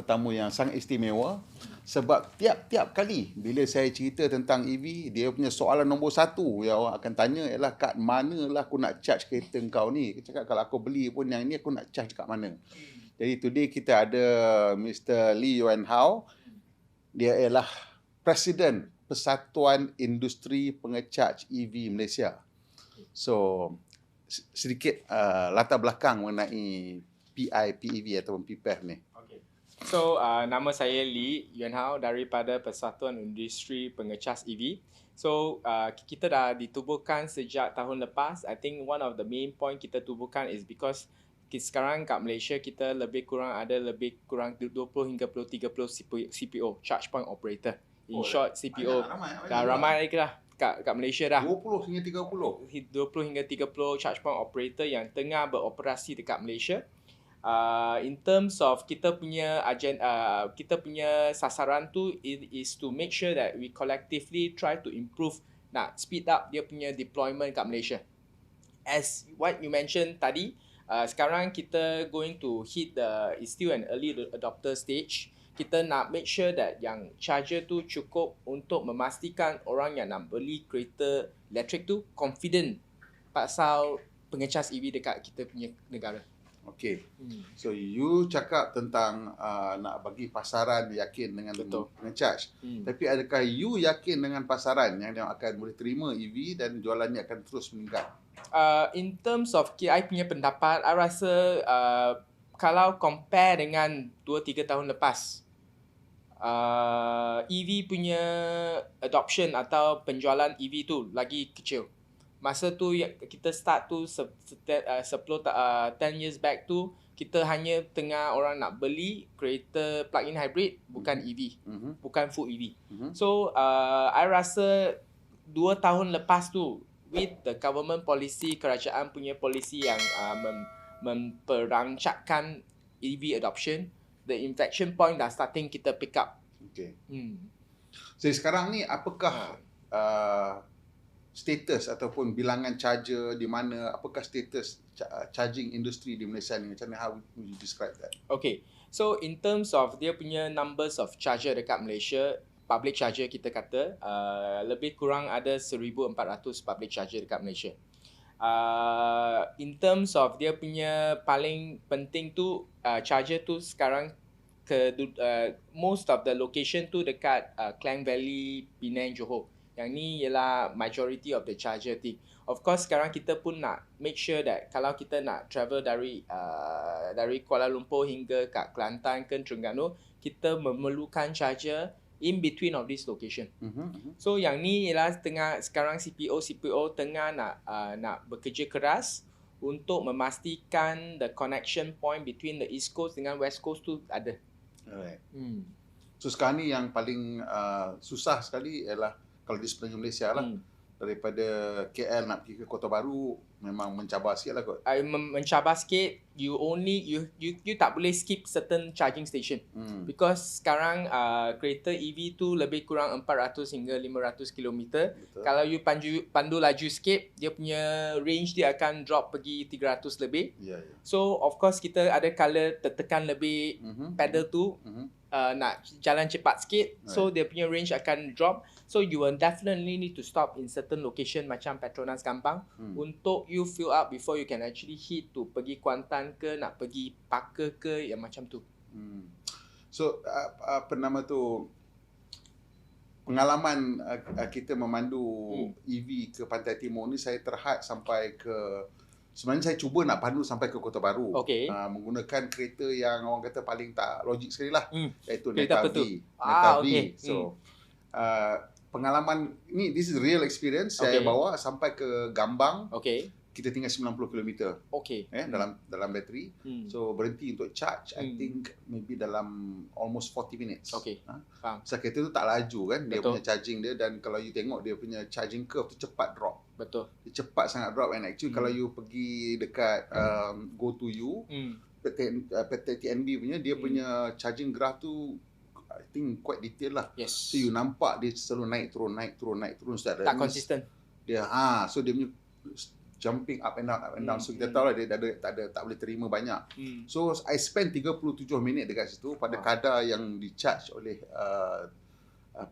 tetamu yang sangat istimewa sebab tiap-tiap kali bila saya cerita tentang EV, dia punya soalan nombor satu yang orang akan tanya ialah kat manalah aku nak charge kereta kau ni. Dia cakap kalau aku beli pun yang ni aku nak charge kat mana. Jadi today kita ada Mr. Lee Yuan Hao. Dia ialah Presiden Persatuan Industri Pengecaj EV Malaysia. So sedikit latar belakang mengenai PIPEV ataupun PIPEV ni. So, nama saya Lee Yuan Hao daripada Persatuan Industri Pengecaj EV. So, kita dah ditubuhkan sejak tahun lepas. I think one of the main point kita tubuhkan is because sekarang kat Malaysia kita lebih kurang 20 hingga 30 CPO, Charge Point Operator. In short, CPO dah ramai lagi lah kat Malaysia dah. 20 hingga 30. 20 hingga 30 Charge Point Operator yang tengah beroperasi dekat Malaysia. In terms of kita punya sasaran tu is to make sure that we collectively try to improve, nak speed up dia punya deployment kat Malaysia. As what you mentioned tadi, sekarang kita going to hit is still an early adopter stage. Kita nak make sure that yang charger tu cukup untuk memastikan orang yang nak beli kereta elektrik tu confident pasal pengecas EV dekat kita punya negara. Okay. So you cakap tentang nak bagi pasaran yakin dengan pengecaj. Tapi adakah you yakin dengan pasaran yang dia akan boleh terima EV dan jualannya akan terus meningkat? In terms of I punya pendapat, I rasa kalau compare dengan 2-3 tahun lepas, EV punya adoption atau penjualan EV tu lagi kecil. Masa tu kita start tu 10 years back tu, kita hanya tengah orang nak beli kereta plug-in hybrid, bukan EV, bukan full EV. So I rasa 2 tahun lepas tu, with the government policy, kerajaan punya policy yang memperancangkan EV adoption, the inflection point dah starting kita pick up. Okay. So sekarang ni apakah status ataupun bilangan charger di mana, apakah status charging industry di Malaysia ni? Macam mana, how would you describe that? Okay, so in terms of dia punya numbers of charger dekat Malaysia, public charger kita kata, lebih kurang ada 1,400 public charger dekat Malaysia. In terms of dia punya paling penting tu, charger tu sekarang most of the location tu dekat Klang Valley, Penang, Johor. Yang ni ialah majority of the charger thing. Of course sekarang kita pun nak make sure that kalau kita nak travel dari Kuala Lumpur hingga kat Kelantan ke Terengganu, kita memerlukan charger in between of this location. So yang ni ialah sekarang CPO tengah nak bekerja keras untuk memastikan the connection point between the East Coast dengan West Coast tu ada. Alright. So sekarang ni yang paling susah sekali ialah kalau di sepanjang Malaysia lah, daripada KL nak pergi ke Kota Baru memang mencabar sikit lah kot. Mencabar sikit, you tak boleh skip certain charging station. Because sekarang kereta EV tu lebih kurang 400 hingga 500 km. Kalau you pandu laju sikit, dia punya range dia akan drop pergi 300 lebih. So of course kita ada kala tertekan lebih pedal tu, nak jalan cepat sikit, so dia punya range akan drop. So you will definitely need to stop in certain location macam Petronas Gampang untuk you fill up before you can actually hit to pergi Kuantan ke, nak pergi Paker ke, yang macam tu. So apa nama tu, pengalaman kita memandu EV ke Pantai Timur ni, saya terhad sampai ke, sebenarnya saya cuba nak pandu sampai ke Kota Baru. Menggunakan kereta yang orang kata paling tak logik sekali lah, iaitu Netavi. So pengalaman ni, this is real experience. Saya bawa sampai ke Gambang. Kita tinggal 90 km. Dalam bateri. So berhenti untuk charge, I think maybe dalam almost 40 minutes. Faham. So kereta tu tak laju kan, dia punya charging dia, dan kalau you tengok dia punya charging curve tu cepat drop. Dia cepat sangat drop, and actually kalau you pergi dekat Go To You, PT TNB punya, dia punya charging graph tu I think quite detail lah. So you nampak dia selalu naik turun. Tak konsisten. Dia so dia punya jumping up and down. So kita tahu lah dia tak boleh terima banyak. So I spend 37 minit dekat situ pada kadar yang di-charge oleh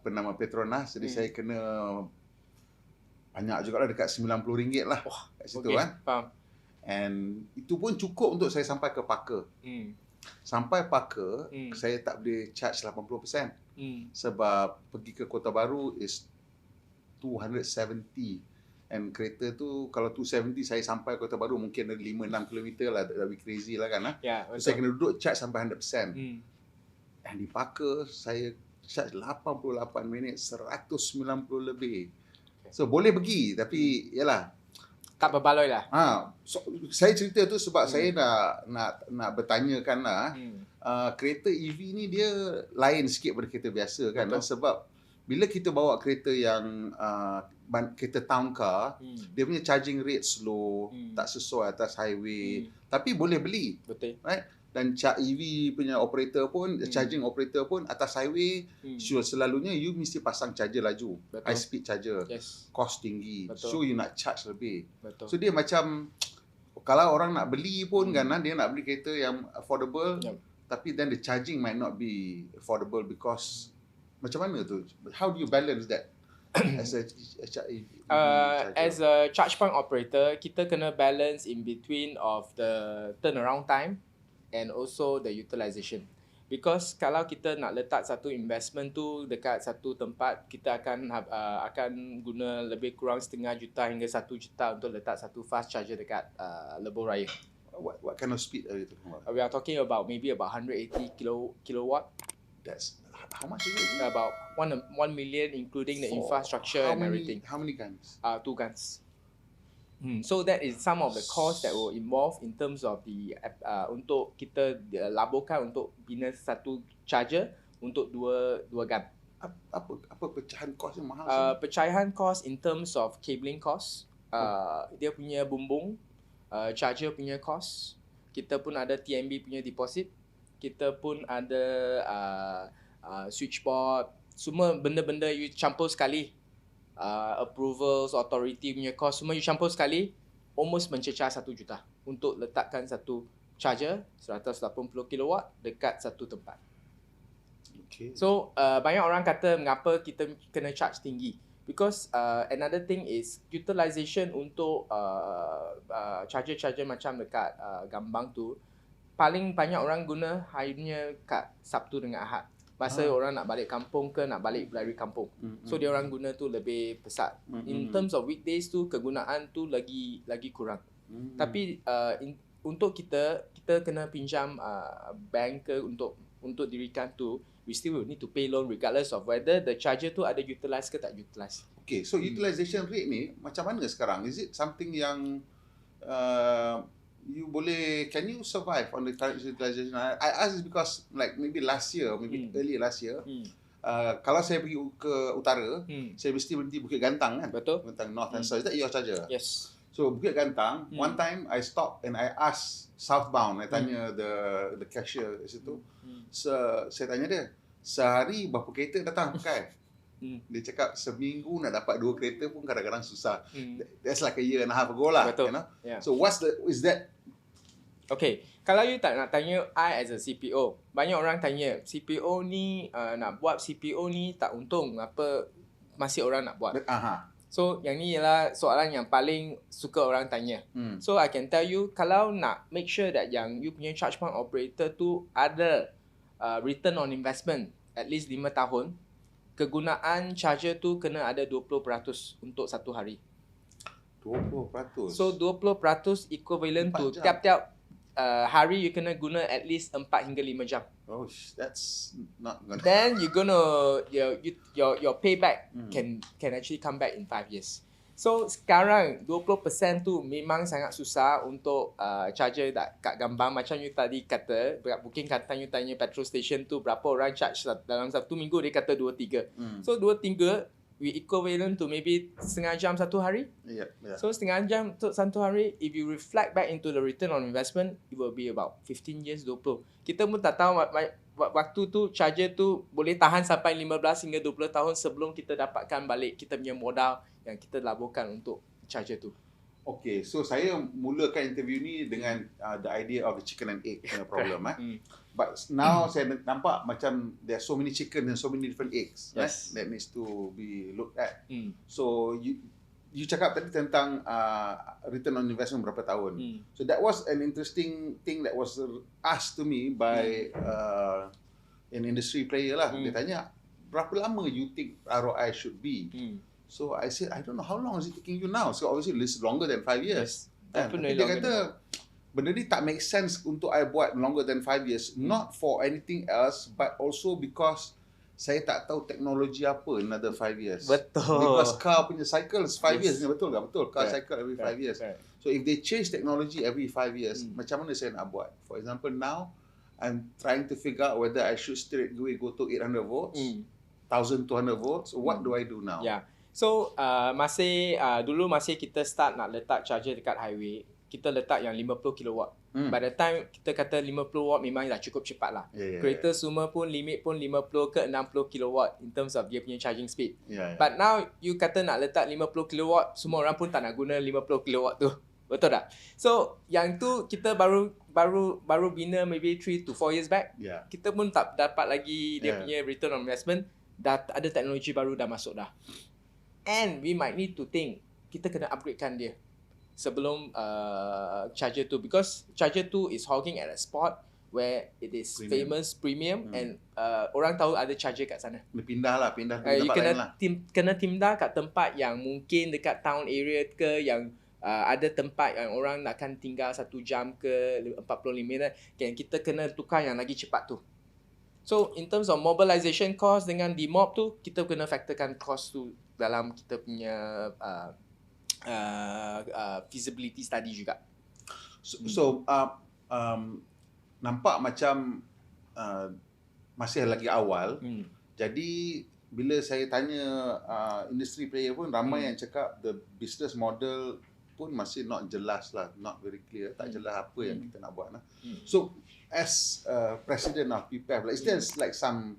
penama Petronas. Jadi saya kena banyak juga lah, dekat RM90 lah kat situ kan. Faham. And itu pun cukup untuk saya sampai ke Parker. Sampai Parker, saya tak boleh charge 80%. Sebab pergi ke Kota Baru is 270. And kereta tu kalau 270 saya sampai Kota Baru mungkin ada 5-6 km lah, lebih crazy lah kan. So, saya kena duduk charge sampai 100%. And di Parker saya charge 88 minit 190 lebih. So boleh pergi tapi yalah tak berbaloi lah. So, saya cerita tu sebab saya nak bertanyakan lah. Kereta EV ni dia lain sikit daripada kereta biasa kan. Sebab bila kita bawa kereta yang kereta town car, dia punya charging rate slow, tak sesuai atas highway, tapi boleh beli. Betul. Right? Dan EV punya operator pun, charging operator pun atas highway, selalunya you mesti pasang charger laju. Betul. High speed charger. Cost tinggi. Betul. So you nak charge lebih. Betul. So dia macam, kalau orang nak beli pun kan, dia nak beli kereta yang affordable, tapi then the charging might not be affordable because macam mana tu? How do you balance that? As a charge point operator, kita kena balance in between of the turnaround time and also the utilisation. Because kalau kita nak letak satu investment tu dekat satu tempat, kita akan guna lebih kurang setengah juta hingga 1 juta untuk letak satu fast charger dekat lebuh raya. What kind of speed are you talking about? We are talking about maybe about 180 kilowatt. That's how much is it? About 1 million, including the infrastructure and everything. How many guns? 2 guns. So that is some of the cost that will involve in terms of the untuk kita laburkan untuk bina satu charger untuk dua gun. Apa pecahan kos yang mahal? Pecahan cost in terms of cabling cost, dia punya bumbung, charger punya cost, kita pun ada TMB punya deposit, kita pun ada switchboard, semua benda-benda you campur sekali. Approvals, authority punya cost, semua you campur sekali, almost mencecah 1 juta untuk letakkan satu charger 180 kilowatt dekat satu tempat. Okay. So banyak orang kata mengapa kita kena charge tinggi, because another thing is utilisation untuk charger-charger macam dekat Gambang tu, paling banyak orang guna hanya kat Sabtu dengan Ahad. Masa orang nak balik kampung ke nak balik dari kampung. So dia orang guna tu lebih pesat. In terms of weekdays tu kegunaan tu lagi kurang. Tapi untuk kita kena pinjam bank ke untuk dirikan tu, we still will need to pay loan regardless of whether the charger tu ada utilise ke tak utilise. Okay, so utilisation rate ni macam mana sekarang? Is it something yang can you survive on the current utilization? I ask this because like maybe early last year, kalau saya pergi ke utara, saya mesti berhenti Bukit Gantang kan? Betul. Gantang North and South. Is that your charger? Yes. So Bukit Gantang, one time I stopped and I asked southbound, I tanya the cashier di situ. Saya tanya dia, sehari berapa kereta datang pakai? Dia cakap seminggu nak dapat 2 kereta pun kadang-kadang susah. That's like a year and a half ago lah. Betul. You know? Yeah. So is that? Okay, kalau you tak nak tanya I as a CPO, banyak orang tanya CPO ni nak buat CPO ni tak untung, apa masih orang nak buat. So yang ni ialah soalan yang paling suka orang tanya. So I can tell you, kalau nak make sure that yang you punya charge point operator tu ada return on investment at least 5 tahun, kegunaan charger tu kena ada 20% untuk satu hari. 20%? So 20% equivalent to tiap-tiap hari you kena guna at least 4 hingga 5 jam. Oh, that's not gonna. Then you gonna your payback can actually come back in 5 years. So sekarang 20% tu memang sangat susah untuk charger kat Gambang. Macam you tadi kata, booking kata you tanya petrol station tu berapa orang charge dalam 1 minggu, dia kata 2-3. So 2-3 we equivalent to maybe setengah jam satu hari. Yeah. So setengah jam untuk satu hari, if you reflect back into the return on investment, it will be about 15 years, 20. Kita pun tak tahu waktu tu charger tu boleh tahan sampai 15 hingga 20 tahun sebelum kita dapatkan balik kita punya modal yang kita laburkan untuk charger tu. Okay, so saya mulakan interview ni dengan the idea of the chicken and egg punya problem. But now saya nampak macam there are so many chicken and so many different eggs that needs to be looked at. So you cakap tadi tentang return on investment berapa tahun. So that was an interesting thing that was asked to me by an industry player lah. Dia tanya, berapa lama you think ROI should be? So I said, I don't know, how long is it taking you now? So obviously it's longer than 5 years. Definitely dia kata, benda ni tak make sense untuk I buat longer than 5 years. Not for anything else, but also because saya tak tahu teknologi apa another 5 years. Betul. Because car punya cycle is 5 years. Betul tak? Betul. Car cycle every 5 years. So if they change technology every 5 years, macam mana saya nak buat? For example, now, I'm trying to figure out whether I should straight away go to 800 volts, 1200 volts. What do I do now? Yeah. So, dulu kita start nak letak charger dekat highway, kita letak yang 50 kilowatt. By the time kita kata 50 watt memang dah cukup cepat lah. Kereta semua pun limit pun 50 ke 60 kilowatt in terms of dia punya charging speed. But now, you kata nak letak 50 kilowatt, semua orang pun tak nak guna 50 kilowatt tu. Betul tak? So, yang tu kita baru bina maybe 3 to 4 years back. Kita pun tak dapat lagi dia punya return on investment. Dah ada teknologi baru dah masuk dah. And we might need to think, kita kena upgradekan dia sebelum charger tu, because charger tu is hogging at a spot where it is famous, premium and orang tahu ada charger kat sana. Pindah you tempat lain lah. Kena pindah kat tempat yang mungkin dekat town area ke, yang ada tempat yang orang akan tinggal 1 jam ke 45 minit, kita kena tukar yang lagi cepat tu. So in terms of mobilization cost dengan demop tu, kita kena factorkan cost tu dalam kita punya feasibility study juga. So nampak macam masih lagi awal. Jadi bila saya tanya industry player pun ramai yang cakap the business model pun masih not jelas lah, not very clear, tak jelas apa yang kita nak buat lah. So as president of PIPEV, is there like some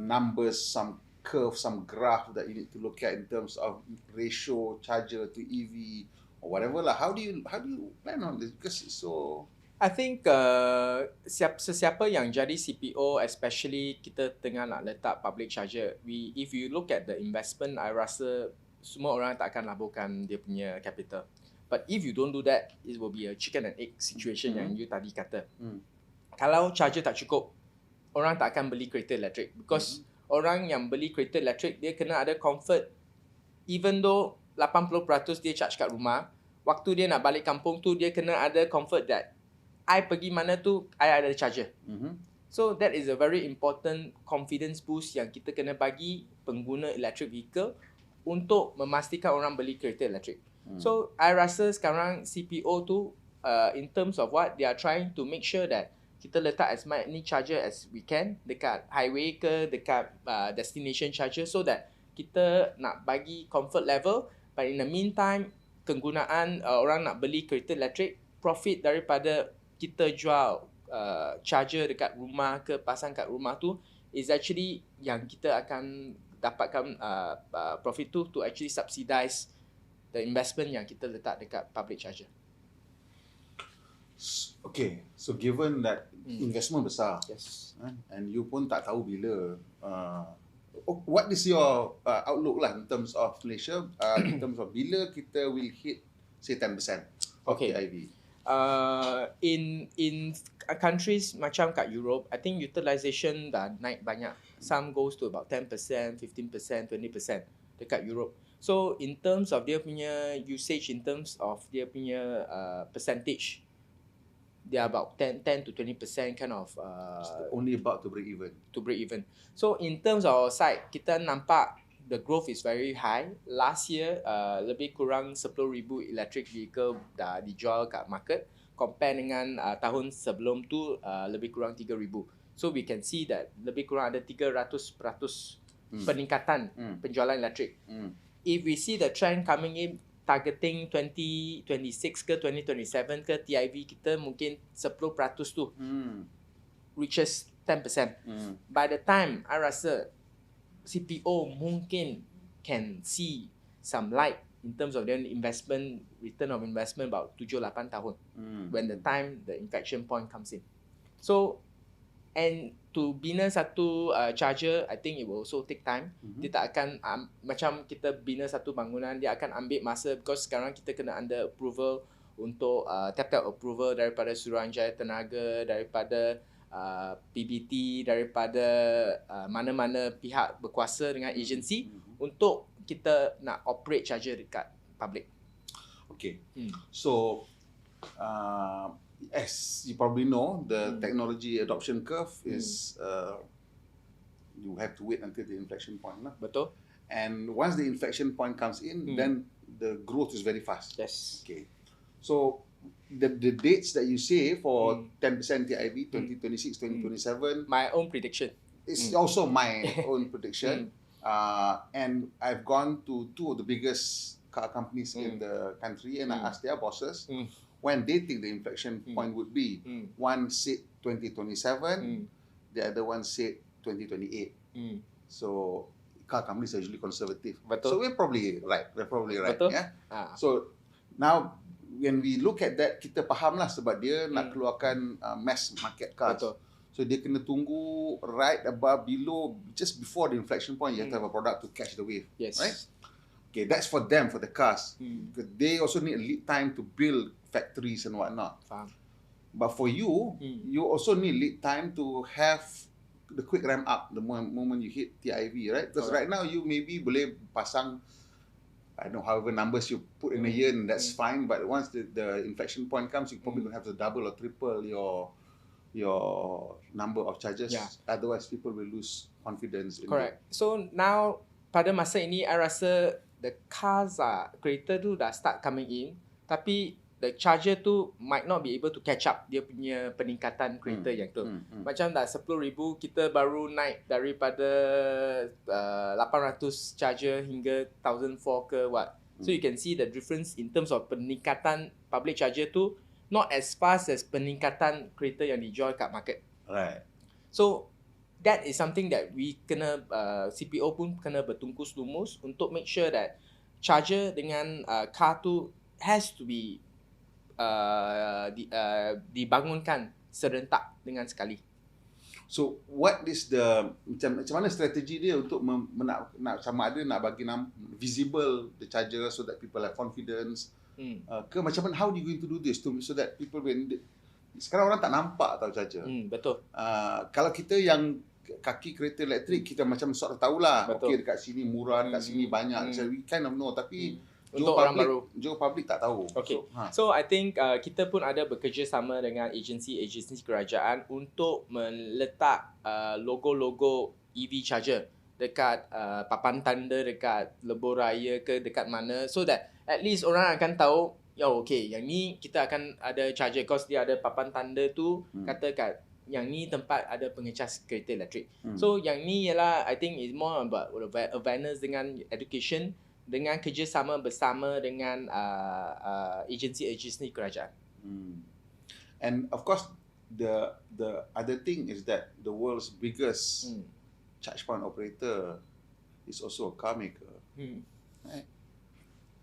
numbers, some curve, some graph that you need to look at in terms of ratio charger to EV or whatever lah? How do you plan on this? Because it's so, I think sesiapa yang jadi CPO, especially kita tengah nak letak public charger, if you look at the investment, I rasa semua orang tak akan laburkan dia punya capital. But if you don't do that, it will be a chicken and egg situation yang you tadi kata. Kalau charger tak cukup, orang tak akan beli kereta elektrik, because orang yang beli kereta elektrik, dia kena ada comfort. Even though 80% dia charge kat rumah, waktu dia nak balik kampung tu, dia kena ada comfort that I pergi mana tu, I ada charger. So that is a very important confidence boost yang kita kena bagi pengguna electric vehicle untuk memastikan orang beli kereta elektrik. So I rasa sekarang CPO tu in terms of what they are trying to make sure that kita letak as many charger as we can dekat highway ke, dekat destination charger, so that kita nak bagi comfort level. But in the meantime, penggunaan orang nak beli kereta elektrik, profit daripada kita jual charger dekat rumah ke, pasang kat rumah tu, is actually yang kita akan dapatkan profit tu to actually subsidize the investment yang kita letak dekat public charger. Okay, so given that investment besar, and you pun tak tahu bila, what is your outlook lah in terms of Malaysia, in terms of bila kita will hit say 10% of the EV? In countries macam kat Europe, I think utilization dah naik banyak. Some goes to about 10%, 15%, 20% dekat Europe. So in terms of dia punya usage, in terms of dia punya percentage, they are about 10 to 20% kind of only about to break even. So in terms of our side, kita nampak the growth is very high. Last year lebih kurang 10,000 electric vehicle dah dijual kat market, compare dengan tahun sebelum tu lebih kurang 3,000. So we can see that lebih kurang ada 300% peningkatan penjualan elektrik. If we see the trend coming in, targeting 2026 ke 2027 ke, TIV kita mungkin 10% tu reaches 10%. By the time I rasa CPO mungkin can see some light in terms of their investment, return of investment about 7-8 tahun when the time the inflection point comes in. So, and to bina satu charger, I think it will also take time. Dia tak akan macam kita bina satu bangunan, dia akan ambil masa because sekarang kita kena under approval untuk tiap-tiap approval daripada Suruhanjaya Tenaga, daripada PBT, daripada mana-mana pihak berkuasa dengan agensi untuk kita nak operate charger dekat public. Okay. So, as you probably know, the technology adoption curve is you have to wait until the inflection point lah. Betul. And once the inflection point comes in, then the growth is very fast. Yes. Okay. So the dates that you say for 10% TIV 2026, 2027, My own prediction. it's also my own prediction. And I've gone to two of the biggest car companies in the country, and I asked their bosses when they think the inflection point would be. One said 2027, the other one said 2028. So car companies are usually conservative. Betul. So we're probably right. Betul. Yeah. So now when we look at that, kita faham lah sebab dia nak keluarkan mass market cars. Betul. So dia kena tunggu right above, below, just before the inflection point, you have to have a product to catch the wave. Yes. Right? Okay, that's for them, for the cars. Because they also need a lead time to build factories and whatnot. Faham. But for you, you also need lead time to have the quick ramp up the moment you hit TIV, right? Because right now you maybe boleh pasang, I don't know, however numbers you put in a year, and that's fine. But once the inflection point comes, you probably going to have to double or triple your number of charges. Yeah. Otherwise, people will lose confidence. Correct. So now pada masa ini, I rasa the cars kereta tu dah start coming in, tapi the charger tu might not be able to catch up dia punya peningkatan kereta yang tu. Macam dah 10,000 kita baru naik daripada 800 charger hingga 1,004 ke what. So you can see the difference in terms of peningkatan public charger tu not as fast as peningkatan kereta yang dijual kat market. Right. So that is something that we kena CPO pun kena bertungkus lumus untuk make sure that charger dengan car tu has to be dibangunkan serentak dengan sekali. So what is the macam mana strategi dia untuk nak sama ada nak bagi visible the charger so that people have confidence? Ke macam mana, how do you going to do this so that people sekarang orang tak nampak tau charger. Betul. Kalau kita yang kaki kereta elektrik, kita macam sort of tahulah, okey dekat sini murah, dekat sini banyak, so we kind of know, tapi untuk orang baru, Joe public tak tahu. Okay. So I think kita pun ada bekerjasama dengan agensi kerajaan untuk meletak logo-logo EV charger dekat papan tanda dekat lebuh raya ke dekat mana, so that at least orang akan tahu, okay, yang ni kita akan ada charger because dia ada papan tanda tu kata kat yang ni tempat ada pengecas kereta elektrik. So yang ni ialah I think is more about awareness dengan education, dengan kerjasama bersama dengan agensi kerajaan. And of course the other thing is that the world's biggest charge point operator is also a car maker. Right?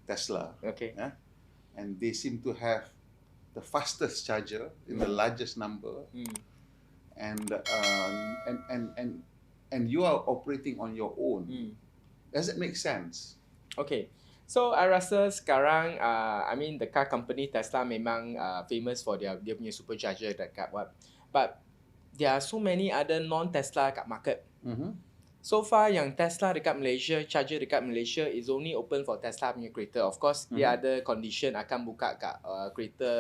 Tesla. Okay. Yeah? And they seem to have the fastest charger in the largest number. And you are operating on your own. Does it make sense? Okay. So I rasa sekarang I mean the car company Tesla memang famous for dia punya supercharger dekat what. But there are so many other non-Tesla kat market. So far yang Tesla dekat Malaysia, charger dekat Malaysia is only open for Tesla punya kereta. Of course, dia ada condition akan buka kat kereta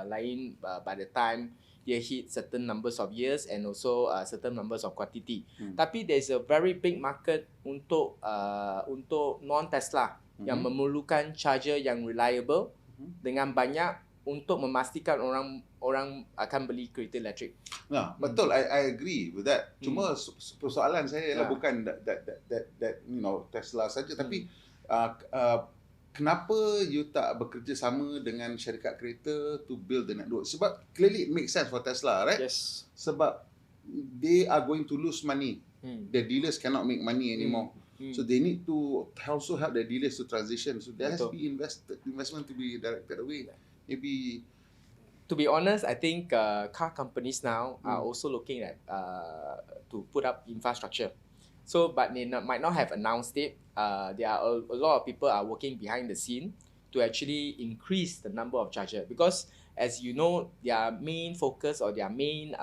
lain by the time dia hit certain numbers of years and also certain numbers of quantity. Tapi there is a very big market untuk non-Tesla yang memerlukan charger yang reliable dengan banyak untuk memastikan orang akan beli kereta elektrik. Nah, betul. I agree with that. Cuma persoalan saya ialah bukan that you know Tesla saja, tapi kenapa you tak bekerjasama dengan syarikat kereta to build the network? Sebab clearly it makes sense for Tesla, right? Yes. Sebab they are going to lose money. The dealers cannot make money anymore. So they need to also help the dealers to transition. So there has to Betul. be investment to be directed away. Maybe To be honest, I think car companies now are also looking at to put up infrastructure. So, but they might not have announced it. There are a lot of people are working behind the scene to actually increase the number of charger, because as you know, their main focus or their main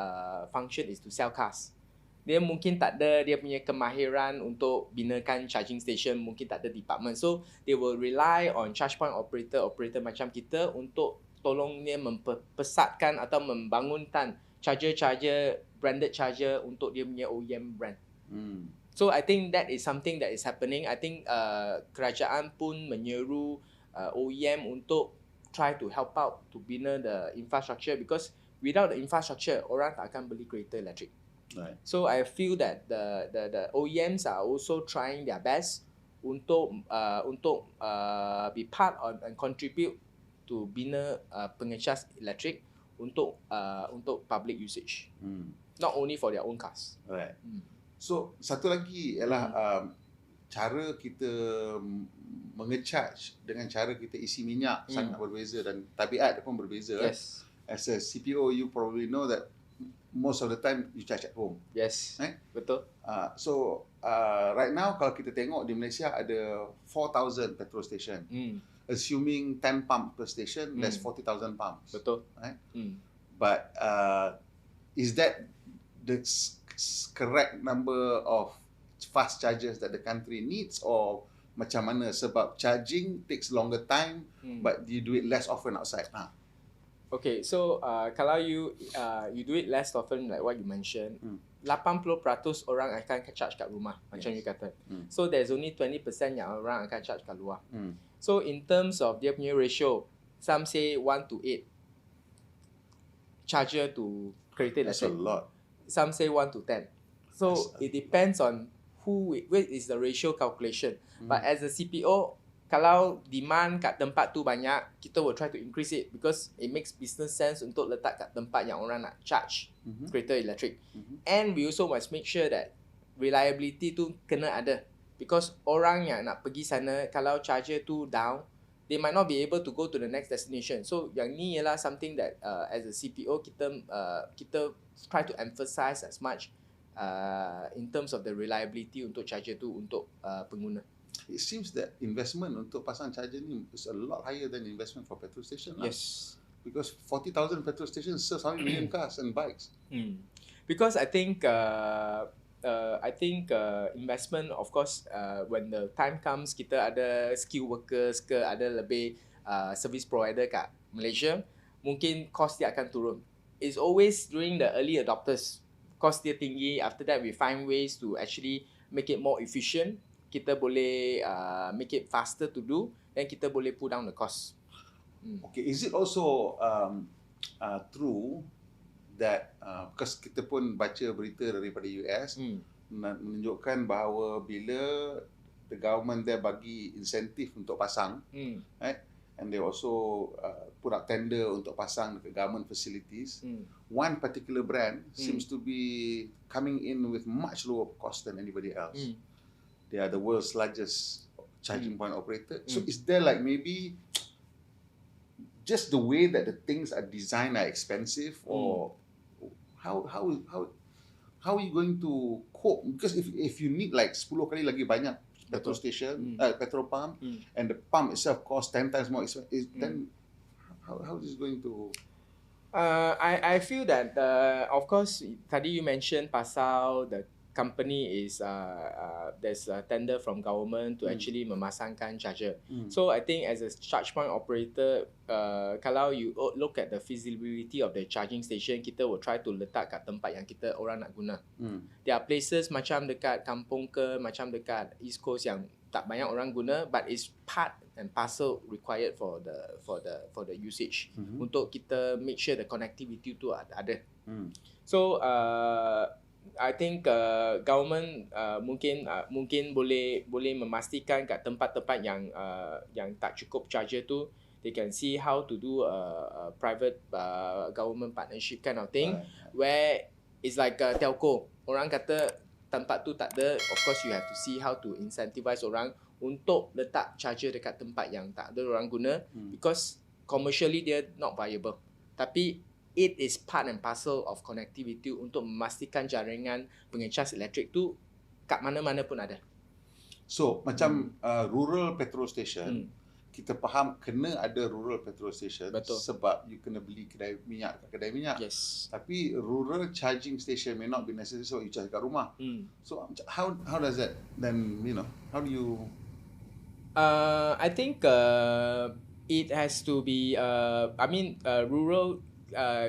function is to sell cars. Dia mungkin tak ada dia punya kemahiran untuk binakan charging station, mungkin tak ada department. So they will rely on charge point operator macam kita untuk tolong dia mempesatkan atau membangunkan charger branded charger untuk dia punya OEM brand. So I think that is something that is happening. I think kerajaan pun menyeru OEM untuk try to help out to bina the infrastructure, because without the infrastructure, orang tak akan beli kereta elektrik. right. So I feel that the OEMs are also trying their best untuk be part on and contribute to bina pengecaj elektrik untuk public usage. Not only for their own cars. Right. So satu lagi ialah cara kita mengecaj dengan cara kita isi minyak sangat berbeza, dan tabiat dia pun berbeza. Yes. As a CPO, you probably know that most of the time you charge at home. Yes. Betul. So right now kalau kita tengok di Malaysia ada 4,000 petrol station. Assuming 10 pump per station, that's 40,000 pumps. Betul. Right? But is that the correct number of fast chargers that the country needs, or macam mana? Sebab charging takes longer time, but you do it less often outside. Okay, so kalau you do it less often like what you mentioned, 80% orang akan charge kat rumah, macam you kata. So there's only 20% yang orang akan charge kat luar. So in terms of dia punya ratio, some say 1:8 charger to kereta That's a electric. lot. Some say 1:10. So it depends on where is the ratio calculation. But as a CPO, kalau demand kat tempat tu banyak, kita will try to increase it, because it makes business sense untuk letak kat tempat yang orang nak charge kereta elektrik. And we also must make sure that reliability tu kena ada, because orang yang nak pergi sana, kalau charger tu down, they might not be able to go to the next destination. So yang ni ialah something that as a CPO kita try to emphasize as much in terms of the reliability untuk charger tu untuk pengguna. It seems that investment untuk pasang charger ni is a lot higher than investment for petrol station. Yes. Because 40,000 petrol stations serve how many million cars and bikes? Because I think investment, of course, when the time comes, kita ada skill workers ke, ada lebih service provider kat Malaysia, mungkin cost dia akan turun. It's always during the early adopters, cost dia tinggi. After that, we find ways to actually make it more efficient. Kita boleh make it faster to do, then kita boleh pull down the cost. Okay, is it also true that because kita pun baca berita daripada US menunjukkan bahawa bila the government there bagi insentif untuk pasang, right? And they also put up tender untuk pasang dekat government facilities. One particular brand seems to be coming in with much lower cost than anybody else. They are the world's largest charging point operator. So is there like maybe just the way that the things are designed are expensive, or how are you going to cope? Because if you need like 10 kali lagi banyak petrol station, petrol pump, and the pump itself costs 10 times more expensive, then how is this going to? I feel that of course tadi you mentioned pasal the company is there's a tender from government to actually memasangkan charger. So I think as a charge point operator, kalau you look at the feasibility of the charging station, kita will try to letak kat tempat yang kita orang nak guna. There are places macam dekat kampung ke, macam dekat East Coast yang tak banyak orang guna, but it's part and parcel required for the usage, untuk kita make sure the connectivity tu ada. So I think government mungkin boleh memastikan kat tempat-tempat yang tak cukup charger tu, they can see how to do a private government partnership kind of thing, where it's like a telco. Orang kata tempat tu tak ada, of course you have to see how to incentivize orang untuk letak charger dekat tempat yang tak ada orang guna, because commercially dia not viable. Tapi it is part and parcel of connectivity untuk memastikan jaringan pengecas elektrik tu kat mana-mana pun ada. So macam rural petrol station, kita faham kena ada rural petrol station. Betul. Sebab you kena beli kedai minyak kat kedai minyak. Yes. Tapi rural charging station may not be necessary, so you charge kat rumah. So how does that then, how do you I think it has to be rural,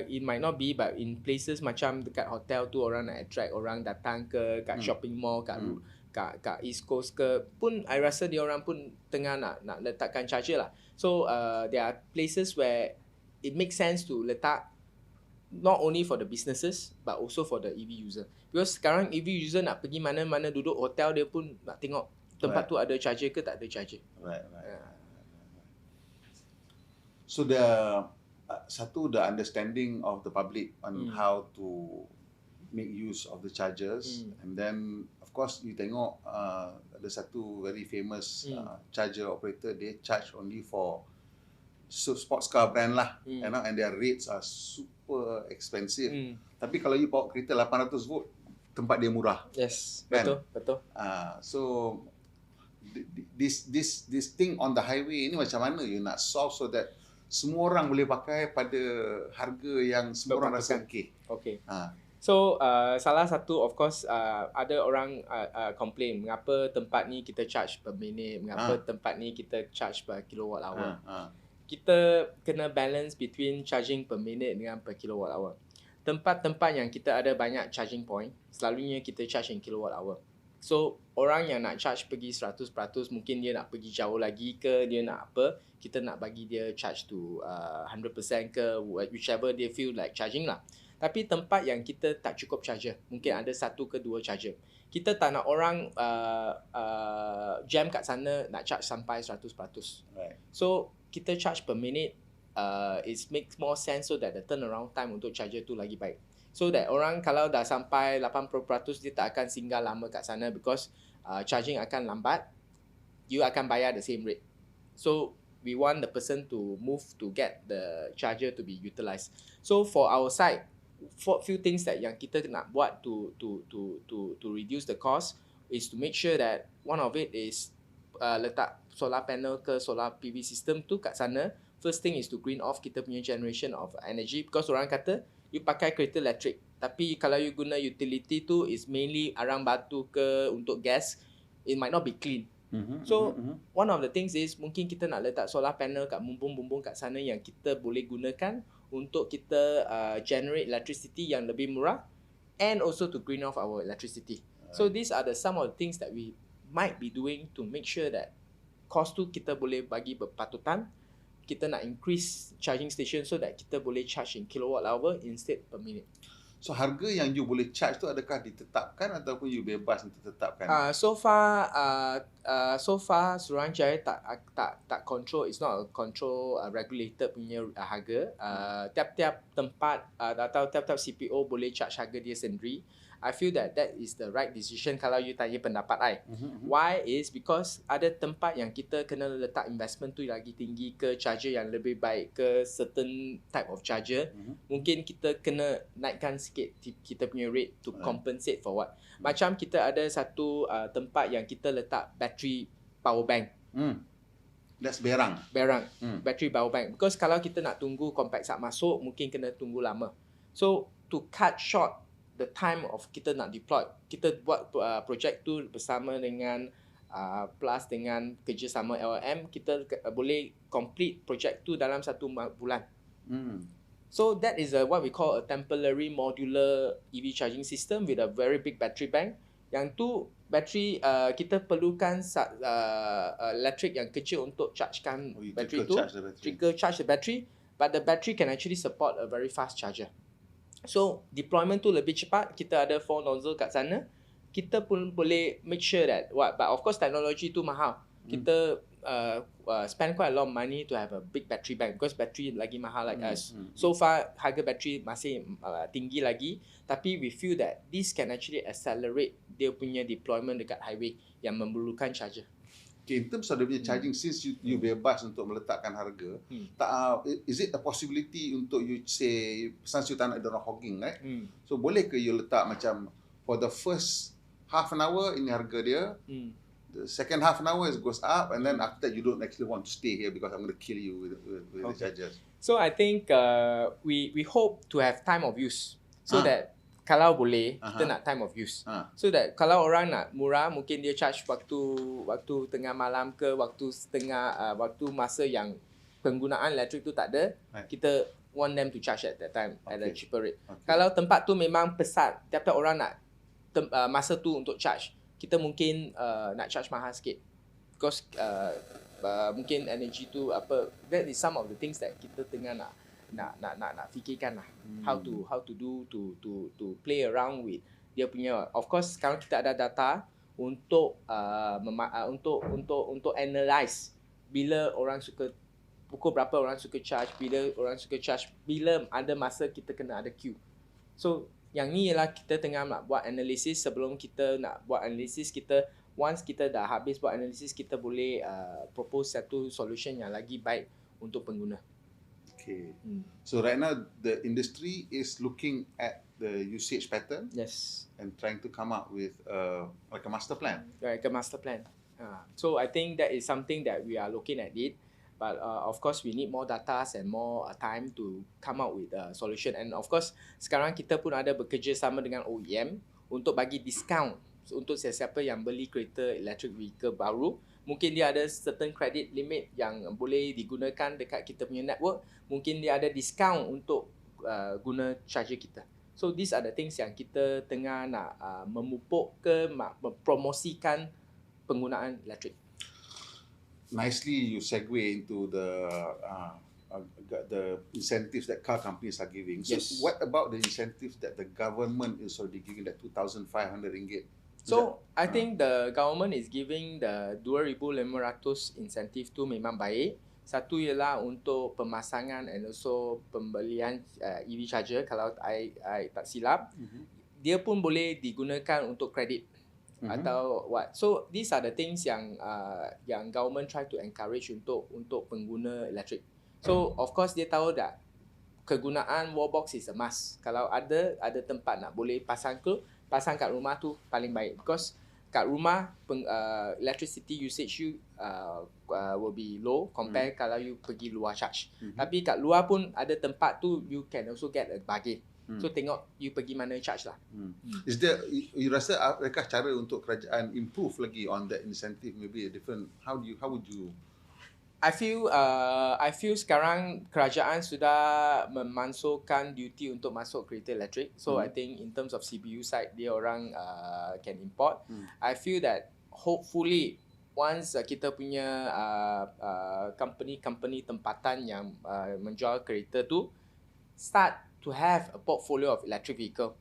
it might not be, but in places macam dekat hotel tu orang nak attract orang datang ke kat shopping mall kat East Coast ke pun, I rasa dia orang pun tengah nak letakkan charger lah. So there are places where it makes sense to letak, not only for the businesses but also for the EV user, because sekarang EV user nak pergi mana-mana, duduk hotel dia pun nak tengok tempat tu ada charger ke tak ada charger. Right. So the understanding of the public on how to make use of the chargers, and then of course you tengok ada satu very famous charger operator, they charge only for sports car brand lah, and their rates are super expensive. Tapi kalau you bawa kereta 800 volt, tempat dia murah. Yes, kan? betul. So this thing on the highway ini macam mana you nak solve so that semua orang boleh pakai pada harga yang semua orang rasa okey. So salah satu, of course, ada orang complain mengapa tempat ni kita charge per minit, mengapa tempat ni kita charge per kilowatt hour. Kita kena balance between charging per minute dengan per kilowatt hour. Tempat-tempat yang kita ada banyak charging point, selalunya kita charge in kilowatt hour. So orang yang nak charge pergi 100%, mungkin dia nak pergi jauh lagi ke, dia nak apa, kita nak bagi dia charge to 100% ke, whichever they feel like charging lah. Tapi tempat yang kita tak cukup charger, mungkin ada 1 ke 2 charger, kita tak nak orang jam kat sana nak charge sampai 100%. Right. So kita charge per minute, it makes more sense, so that the turnaround time untuk charger tu lagi baik. So that orang kalau dah sampai 80%, dia tak akan singgah lama kat sana, because charging akan lambat, you akan bayar the same rate. So we want the person to move to get the charger to be utilised. So for our side, for few things that yang kita nak buat to reduce the cost is to make sure that one of it is letak solar panel ke solar PV system tu kat sana. First thing is to green off kita punya generation of energy, because orang kata you pakai kereta elektrik, tapi kalau you guna utility tu is mainly arang batu ke untuk gas, it might not be clean. So one of the things is mungkin kita nak letak solar panel kat bumbung-bumbung kat sana yang kita boleh gunakan untuk kita generate electricity yang lebih murah, and also to green off our electricity. So these are some of the things that we might be doing to make sure that cost tu kita boleh bagi berpatutan. Kita nak increase charging station so that kita boleh charge in kilowatt hour instead per minute. So harga yang you boleh charge tu adakah ditetapkan ataupun you bebas untuk tetapkan? So far Suruhanjaya tak control, it's not a control regulated punya harga. Tiap-tiap tempat atau tiap-tiap CPO boleh charge harga dia sendiri. I feel that is the right decision kalau you tanya pendapat I. Why is because ada tempat yang kita kena letak investment tu lagi tinggi ke, charger yang lebih baik ke, certain type of charger. Mungkin kita kena naikkan sikit kita punya rate to compensate for what. Macam kita ada satu tempat yang kita letak battery power bank. That's berang. Battery power bank. Because kalau kita nak tunggu compact sat masuk, mungkin kena tunggu lama. So to cut short the time of kita nak deploy, kita buat projek tu bersama dengan plus dengan kerjasama LLM, kita boleh complete projek tu dalam 1 bulan. So that is what we call a temporary modular EV charging system with a very big battery bank. Yang tu bateri kita perlukan elektrik yang kecil untuk chargekan bateri tu, trickle charge the battery, but the battery can actually support a very fast charger. So deployment tu lebih cepat, kita ada 4 nozzle kat sana. Kita pun boleh make sure that but of course teknologi tu mahal. Kita spend quite a lot of money to have a big battery bank because battery lagi mahal like us. So far harga battery masih tinggi lagi, tapi we feel that this can actually accelerate dia punya deployment dekat highway yang memerlukan charger. Okay, in terms of the charging, since you bebas untuk meletakkan harga, is it a possibility untuk you say, since you tak nak dorang hogging, right? So boleh ke you letak macam for the first half an hour ini harga dia, the second half an hour it goes up, and then after that you don't actually want to stay here because I'm going to kill you with the chargers. So I think we hope to have time of use so that kalau boleh kita nak time of use. So that kalau orang nak murah mungkin dia charge waktu tengah malam ke waktu waktu masa yang penggunaan elektrik tu tak ada, kita want them to charge at that time at a cheaper rate. Kalau tempat tu memang pesat, tiap-tiap orang nak masa tu untuk charge, kita mungkin nak charge mahal sikit because mungkin energy tu apa, that is some of the things that kita tengah nak fikirkan lah, how to do to play around with dia punya. Of course sekarang kita ada data untuk untuk analyze bila orang suka, pukul berapa orang suka charge, bila orang suka charge, bila ada masa kita kena ada queue. So yang ni ialah kita tengah nak buat analisis. Sebelum kita nak buat analisis, kita once kita dah habis buat analisis, kita boleh propose satu solution yang lagi baik untuk pengguna. Okay. So right now the industry is looking at the usage pattern, yes, and trying to come up with like a master plan. Like a master plan. So I think that is something that we are looking at it, but of course we need more data and more time to come up with a solution. And of course sekarang kita pun ada bekerja sama dengan OEM untuk bagi discount untuk sesiapa yang beli kereta electric vehicle baru. Mungkin dia ada certain credit limit yang boleh digunakan dekat kita punya network. Mungkin dia ada discount untuk guna charger kita. So these are the things yang kita tengah nak memupuk ke mempromosikan penggunaan elektrik. Nicely you segue into the incentives that car companies are giving. So Yes. what about the incentives that the government is already giving, that RM2,500? So I think the government is giving the 2,500 insentif tu memang baik. Satu ialah untuk pemasangan and also pembelian EV charger kalau I tak silap. Dia pun boleh digunakan untuk kredit atau what. So these are the things yang government try to encourage untuk pengguna elektrik. So of course dia tahu dah kegunaan wallbox is a must. Kalau ada tempat nak boleh pasang kat rumah tu paling baik, because kat rumah electricity usage you will be low compare kalau you pergi luar charge. Tapi kat luar pun ada tempat tu you can also get a bargain. So tengok you pergi mana charge lah. Is there, you rasa adakah cara untuk kerajaan improve lagi on that incentive, maybe a different, how would you? I feel sekarang kerajaan sudah memasukkan duty untuk masuk kereta elektrik. So I think in terms of CPU side dia orang can import. I feel that hopefully once kita punya company tempatan yang menjual kereta tu start to have a portfolio of electric vehicle,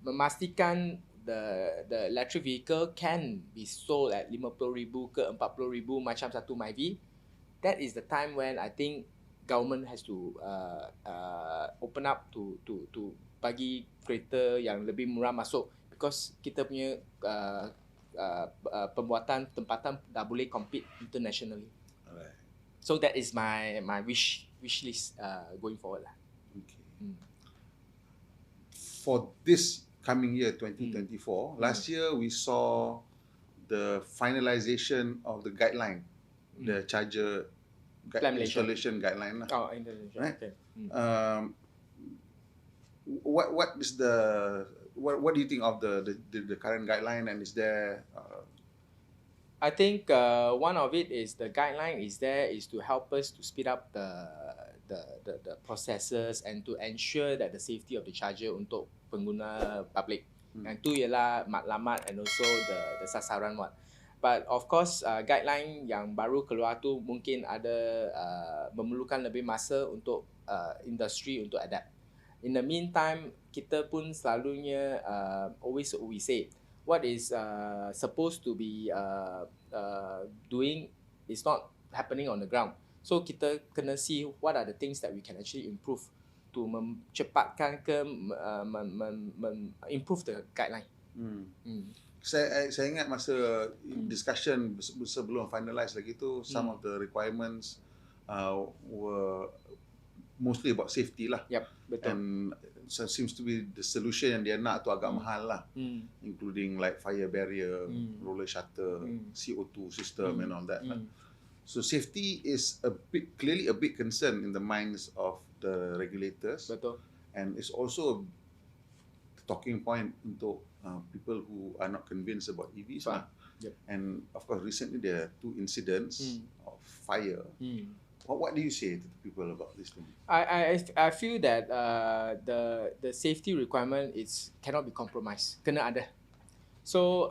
memastikan the electric vehicle can be sold at 50,000 ke 40,000 macam satu Myvi. That is the time when I think government has to open up to bagi kereta yang lebih murah masuk, because kita punya pembuatan tempatan dah boleh compete internationally. Alright. So that is my wish list going forward lah. Okay. For this coming year 2024, last year we saw the finalization of the guideline, the charger installation guideline lah. Oh, Indonesia. Right? Okay. What is what do you think of the current guideline, and is there I think one of it is the guideline is to help us to speed up the processes and to ensure that the safety of the charger untuk pengguna public. Yang tu ialah matlamat and also the sasaran what. But of course guideline yang baru keluar tu mungkin ada memerlukan lebih masa untuk industri untuk adapt. In the meantime, kita pun selalunya always we say what is supposed to be doing is not happening on the ground. So kita kena see what are the things that we can actually improve to memcepatkan ke improve the guideline. Saya ingat masa discussion sebelum finalize lagi tu, some of the requirements were mostly about safety lah. Yep, betul. And so seems to be the solution yang dia nak tu agak mahal lah, including like fire barrier, roller shutter, CO2 system and all that. So safety is clearly a big concern in the minds of the regulators. Betul. And it's also a talking point untuk people who are not convinced about EVs lah. Yep. And of course recently there are 2 incidents of fire. What do you say to the people about this thing? I feel that the safety requirement cannot be compromised. Kena ada. So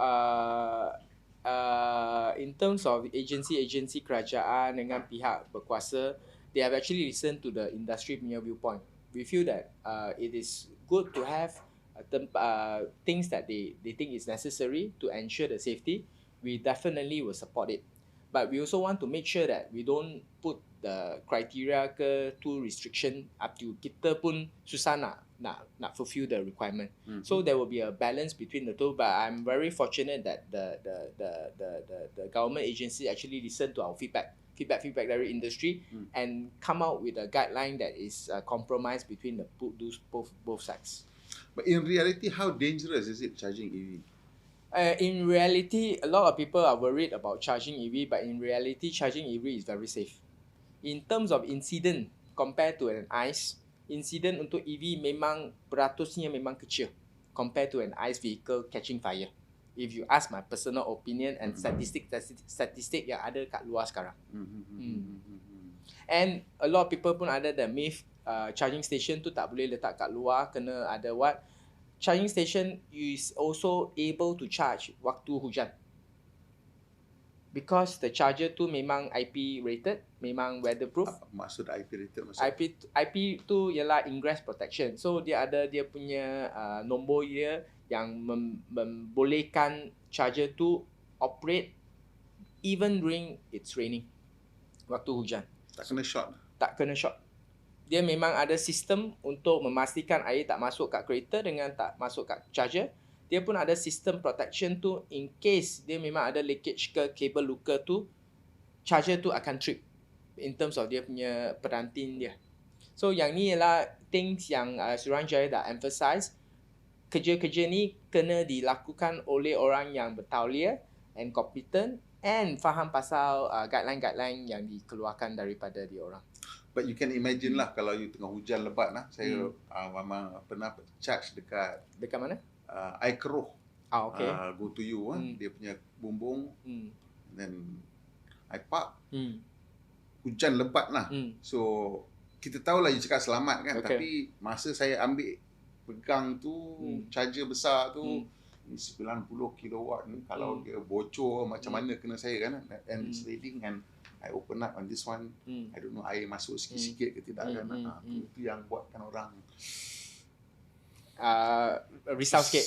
in terms of agensi kerajaan dengan pihak berkuasa, they have actually listened to the industry punya viewpoint. We feel that it is good to have things that they think is necessary to ensure the safety. We definitely will support it. But we also want to make sure that we don't put the criteria ke too restriction up to kita pun susah nak fulfill the requirement. So there will be a balance between the two. But I'm very fortunate that the government agency actually listen to our feedback dari industry and come out with a guideline that is a compromise between both sides. But in reality, how dangerous is it charging EV? In reality, a lot of people are worried about charging EV, but in reality, charging EV is very safe. In terms of incident, compared to an ICE, incident untuk EV memang beratusnya memang kecil compared to an ICE vehicle catching fire. If you ask my personal opinion and statistik yang ada kat luar sekarang. And a lot of people pun ada the myth, charging station tu tak boleh letak kat luar, kena ada what? Charging station is also able to charge waktu hujan. Because the charger tu memang IP rated, memang weatherproof. Maksud IP rated IP tu ialah ingress protection. So dia ada dia punya nombor dia yang membolehkan charger tu operate even during it's raining. Waktu hujan. Tak kena short. Tak kena short. Dia memang ada sistem untuk memastikan air tak masuk kat kereta dengan tak masuk kat charger. Dia pun ada sistem protection tu in case dia memang ada leakage ke kabel luka tu, charger tu akan trip in terms of dia punya perantin dia. So yang ni ialah things yang Suruhanjaya dah emphasize. Kerja-kerja ni kena dilakukan oleh orang yang bertauliah and competent and faham pasal guideline-guideline yang dikeluarkan daripada dia orang. But you can imagine lah kalau you tengah hujan lebat lah. Saya memang pernah charge dekat mana? Air keruh. Okay. Go to you dia punya bumbung. Then I park. Hujan lebat lah. So kita tahulah you cakap selamat kan, tapi masa saya ambil pegang tu charger besar tu 90 kilowatt ni, kalau dia bocor macam mana kena saya kan, and it's leading and I open up on this one, I don't know air masuk sikit-sikit ke tidak kan. Itu yang buatkan orang risau sikit.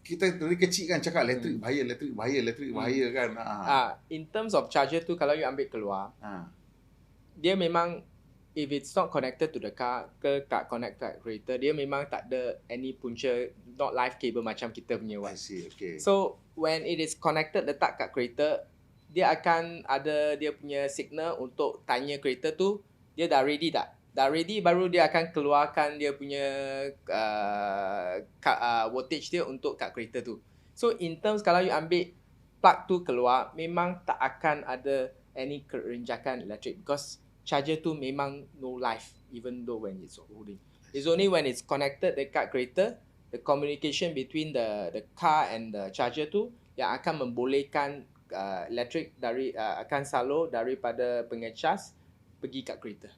Kita dari kecil kan cakap elektrik bahaya kan. In terms of charger tu, kalau you ambil keluar, dia memang if it's not connected to the car ke tak connected kereta, dia memang tak ada any punca, not live cable macam kita punya one. I see, okay. So when it is connected letak kat kereta, dia akan ada dia punya signal untuk tanya kereta tu dia dah ready tak. Dah ready baru dia akan keluarkan dia punya voltage dia untuk kat kereta tu. So in terms kalau you ambil plug tu keluar, memang tak akan ada any kerenjakan elektrik because charger tu memang no life even though when it's holding. It's only when it's connected dekat kereta, the communication between the car and the charger tu yang akan membolehkan elektrik dari akan salur daripada pengecas pergi kat kereta.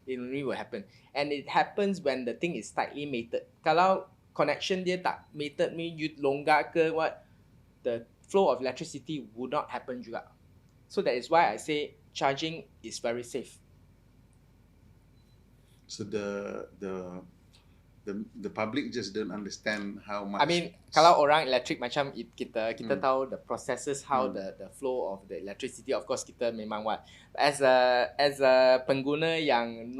It only will happen. And it happens when the thing is tightly mated. Kalau connection dia tak mated ni, you longgar ke what, the flow of electricity would not happen juga. So that is why I say charging is very safe. So the the public just don't understand how much. I mean, kalau orang elektrik macam kita tahu the processes how the flow of the electricity. Of course kita memang as a pengguna yang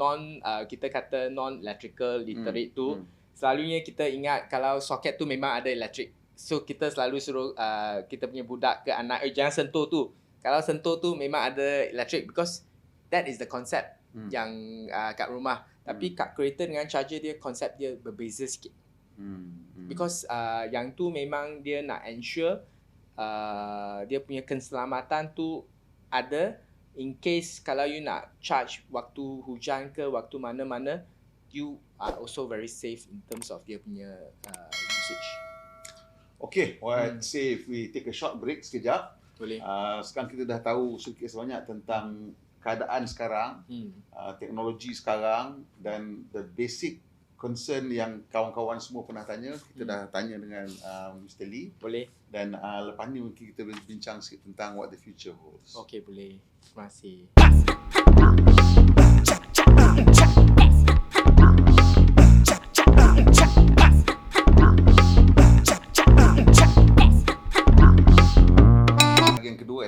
kita kata non electrical literate tu, selalunya kita ingat kalau soket tu memang ada elektrik. So kita selalu suruh kita punya budak ke anak, jangan sentuh tu. Kalau sentuh tu memang ada elektrik, because that is the concept yang kat rumah. Tapi kat kereta dengan charger dia, konsep dia berbeza sikit. Because yang tu memang dia nak ensure dia punya keselamatan tu ada, in case kalau you nak charge waktu hujan ke waktu mana-mana, you are also very safe in terms of dia punya usage. Okay, I'd say if we take a short break sekejap. Boleh. Sekarang kita dah tahu sedikit sebanyak tentang keadaan sekarang, teknologi sekarang, dan the basic concern yang kawan-kawan semua pernah tanya. Kita dah tanya dengan Mr. Lee. Boleh. Dan lepas ni mungkin kita boleh bincang sikit tentang what the future holds. Okay, boleh. Terima kasih.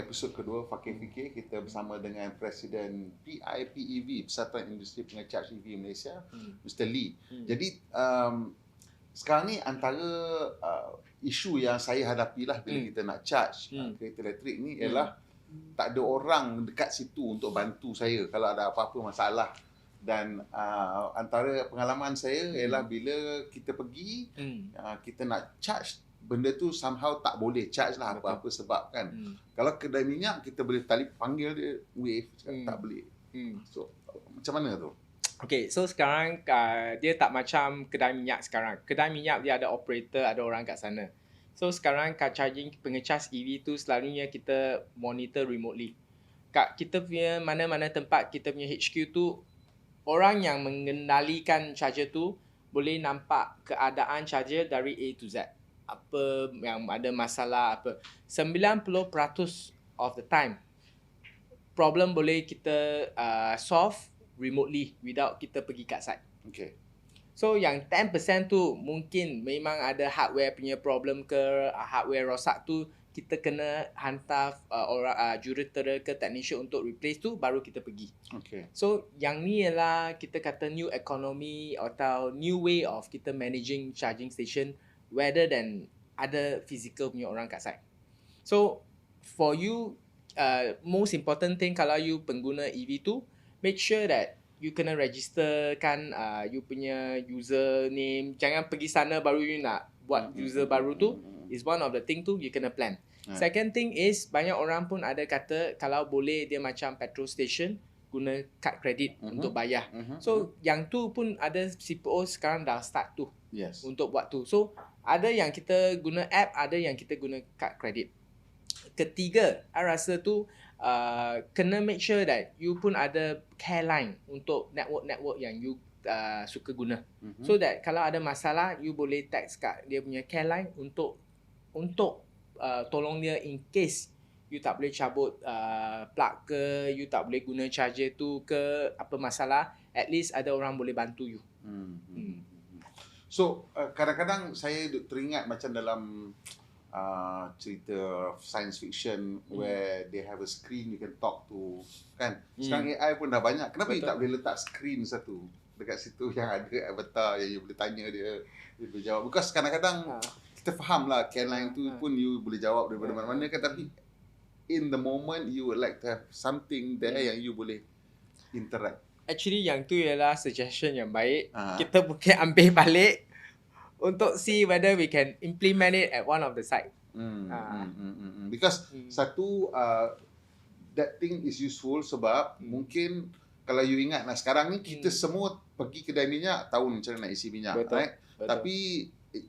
Episod kedua Fakir Fikir, kita bersama dengan Presiden PIPEV, Persatuan Industri Pengecaj EV Malaysia, Mr. Lee. Jadi sekarang ni antara isu yang saya hadapilah bila kita nak charge kereta elektrik ni ialah tak ada orang dekat situ untuk bantu saya kalau ada apa-apa masalah. Dan antara pengalaman saya ialah bila kita pergi kita nak charge, benda tu somehow tak boleh charge lah. Betul. Apa-apa sebab kan. Kalau kedai minyak kita boleh panggil dia wave, tak boleh. So macam mana tu? Okay, so sekarang dia tak macam kedai minyak sekarang. Kedai minyak dia ada operator, ada orang kat sana. So sekarang car charging pengecas EV tu selalunya kita monitor remotely. Kat kita punya mana-mana tempat kita punya HQ tu, orang yang mengendalikan charger tu boleh nampak keadaan charger dari A to Z. Apa yang ada masalah apa. 90% of the time problem boleh kita solve remotely without kita pergi kat site. Okay. So yang 10% tu mungkin memang ada hardware punya problem ke, hardware rosak tu kita kena hantar orang jurutera ke technician untuk replace tu, baru kita pergi. Okay. So yang ni ialah kita kata new economy atau new way of kita managing charging station rather than ada physical punya orang kat site. So for you, most important thing kalau you pengguna EV tu, make sure that you kena registerkan you punya username. Jangan pergi sana baru you nak buat user baru tu. Is one of the thing tu you kena plan. Second thing is, banyak orang pun ada kata kalau boleh dia macam petrol station guna kad kredit untuk bayar. So yang tu pun ada CPO sekarang dah start tu. Yes. Untuk buat tu. So ada yang kita guna app, ada yang kita guna kad kredit. Ketiga, I rasa tu kena make sure that you pun ada care line untuk network yang you suka guna. So that kalau ada masalah, you boleh text kat dia punya care line untuk tolong dia in case you tak boleh cabut plug ke, you tak boleh guna charger tu ke, apa masalah, at least ada orang boleh bantu you. So kadang-kadang saya teringat macam dalam cerita science fiction where they have a screen you can talk to, kan. Sekarang AI pun dah banyak. Kenapa you tak boleh letak screen satu dekat situ yang ada avatar yang you boleh tanya dia boleh jawab? Because kadang-kadang kita faham lah line tu pun you boleh jawab daripada mana-mana kan, tapi in the moment you would like to have something there yang you boleh interact. Actually yang tu ialah suggestion yang baik. Kita mungkin ambil balik untuk see whether we can implement it at one of the site. Because satu that thing is useful sebab mungkin kalau you ingat sekarang ni kita semua pergi kedai minyak tahu macam mana nak isi minyak. Betul. Right? Betul. Tapi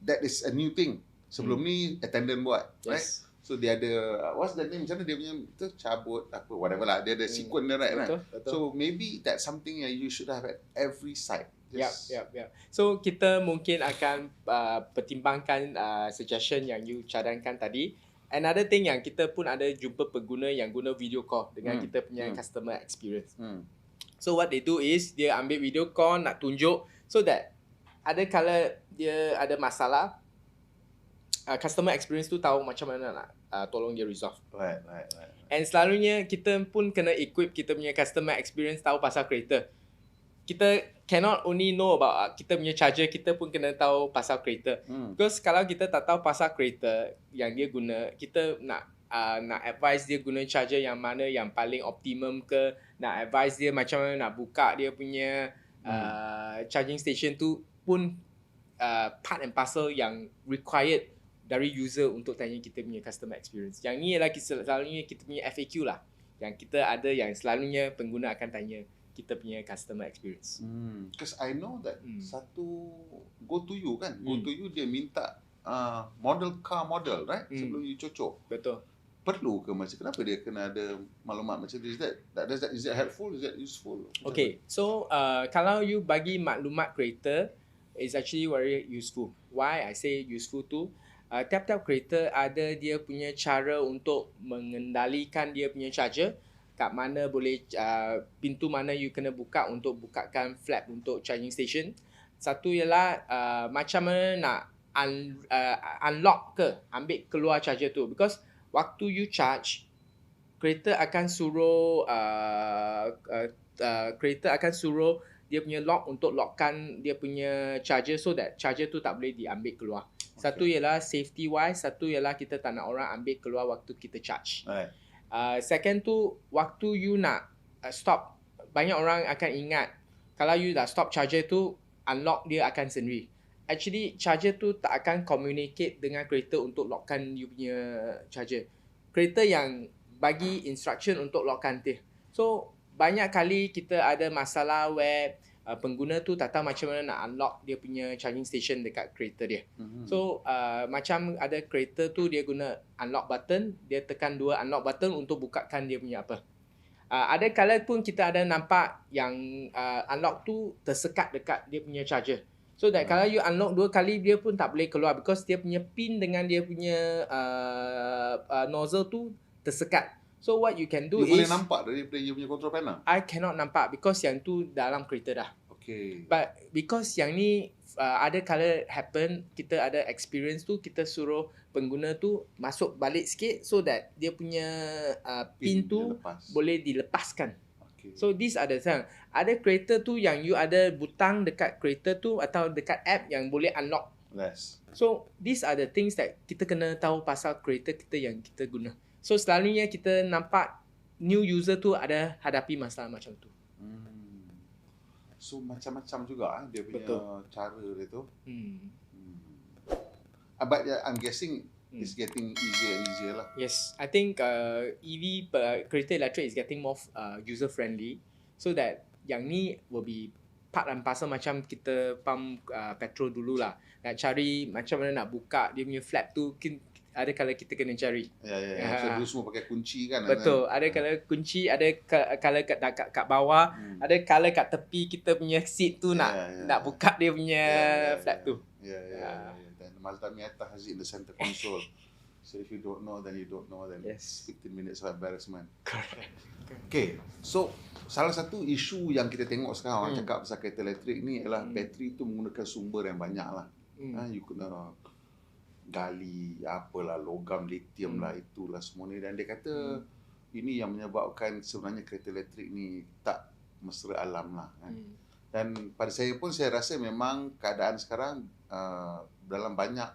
that is a new thing. Sebelum ni attendant buat, right? So dia ada what's the name, macam mana dia punya tu, cabut apa whatever lah, dia ada sequence dia, right? Betul. So maybe that's something yang you should have at every site. Yep. So kita mungkin akan pertimbangkan suggestion yang you cadangkan tadi. Another thing yang kita pun ada jumpa pengguna yang guna video call dengan kita punya customer experience. So what they do is dia ambil video call nak tunjuk so that ada kala dia ada masalah, customer experience tu tahu macam mana nak tolong dia resolve. Right. And selalunya kita pun kena equip kita punya customer experience tahu pasal kereta. Kita cannot only know about kita punya charger, kita pun kena tahu pasal kereta. Because kalau kita tak tahu pasal kereta yang dia guna, kita nak advise dia guna charger yang mana yang paling optimum ke, nak advise dia macam mana nak buka dia punya charging station tu pun part and parcel yang required dari user untuk tanya kita punya customer experience. Yang ni ialah selalunya kita punya FAQ lah. Yang kita ada yang selalunya pengguna akan tanya kita punya customer experience. Because I know that satu go to you kan, go to you dia minta car model, right? Sebelum you cocok. Betul. Perlu ke macam kenapa dia kena ada maklumat macam this? Is that helpful? Is that useful? Okay, so kalau you bagi maklumat kereta, is actually very useful. Why I say useful tu? Tiap-tiap kereta ada dia punya cara untuk mengendalikan dia punya charger. Kat mana boleh, pintu mana you kena buka untuk bukakan flap untuk charging station. Satu ialah macam mana nak unlock ke, ambil keluar charger tu. Because waktu you charge, kereta akan suruh dia punya lock untuk lockkan dia punya charger so that charger tu tak boleh diambil keluar. Satu ialah safety wise, satu ialah kita tak nak orang ambil keluar waktu kita charge. Right. Second tu, waktu you nak stop, banyak orang akan ingat kalau you dah stop charger tu, unlock dia akan sendiri. Actually, charger tu tak akan communicate dengan kereta untuk lockkan you punya charger. Kereta yang bagi instruction untuk lockkan dia. So, banyak kali kita ada masalah where pengguna tu tak tahu macam mana nak unlock dia punya charging station dekat kereta dia. So, macam ada kereta tu dia guna unlock button, dia tekan 2 unlock button untuk bukakan dia punya apa. Ada kala pun kita ada nampak yang unlock tu tersekat dekat dia punya charger. So that kalau you unlock 2 kali, dia pun tak boleh keluar because dia punya pin dengan dia punya nozzle tu tersekat. So what you can do you boleh nampak daripada you punya control panel? I cannot nampak because yang tu dalam kereta dah. Okay. But because yang ni ada kala happen, kita ada experience tu, kita suruh pengguna tu masuk balik sikit so that dia punya pin tu boleh dilepaskan. Okay. So these are the thing. Ada kereta tu yang you ada butang dekat kereta tu atau dekat app yang boleh unlock. Yes. So these are the things that kita kena tahu pasal kereta kita yang kita guna. So selalunya kita nampak new user tu ada hadapi masalah macam tu. So macam-macam juga dia punya cara dia tu. But I'm guessing it's getting easier and easier lah. Yes, I think EV kereta elektrik is getting more user friendly, so that yang ni will be part and parcel macam kita pump petrol dulu lah. Nak cari macam mana nak buka dia punya flap tu, ada kala kita kena cari. So dulu semua pakai kunci kan. Betul. Ada kala kunci, ada kala kat bawah, ada kala kat tepi kita punya seat tu nak buka dia punya flap tu. Dan multimeter atas is in the center console. So if you don't know, then you don't know. Then 15 minutes of embarrassment. Correct. Okay. So salah satu isu yang kita tengok sekarang orang cakap pasal kereta elektrik ni ialah bateri tu menggunakan sumber yang banyak lah. You kena gali apalah, logam lithium lah, itulah semua ni. Dan dia kata ini yang menyebabkan sebenarnya kereta elektrik ni tak mesra alam lah kan. Dan pada saya pun saya rasa memang keadaan sekarang dalam banyak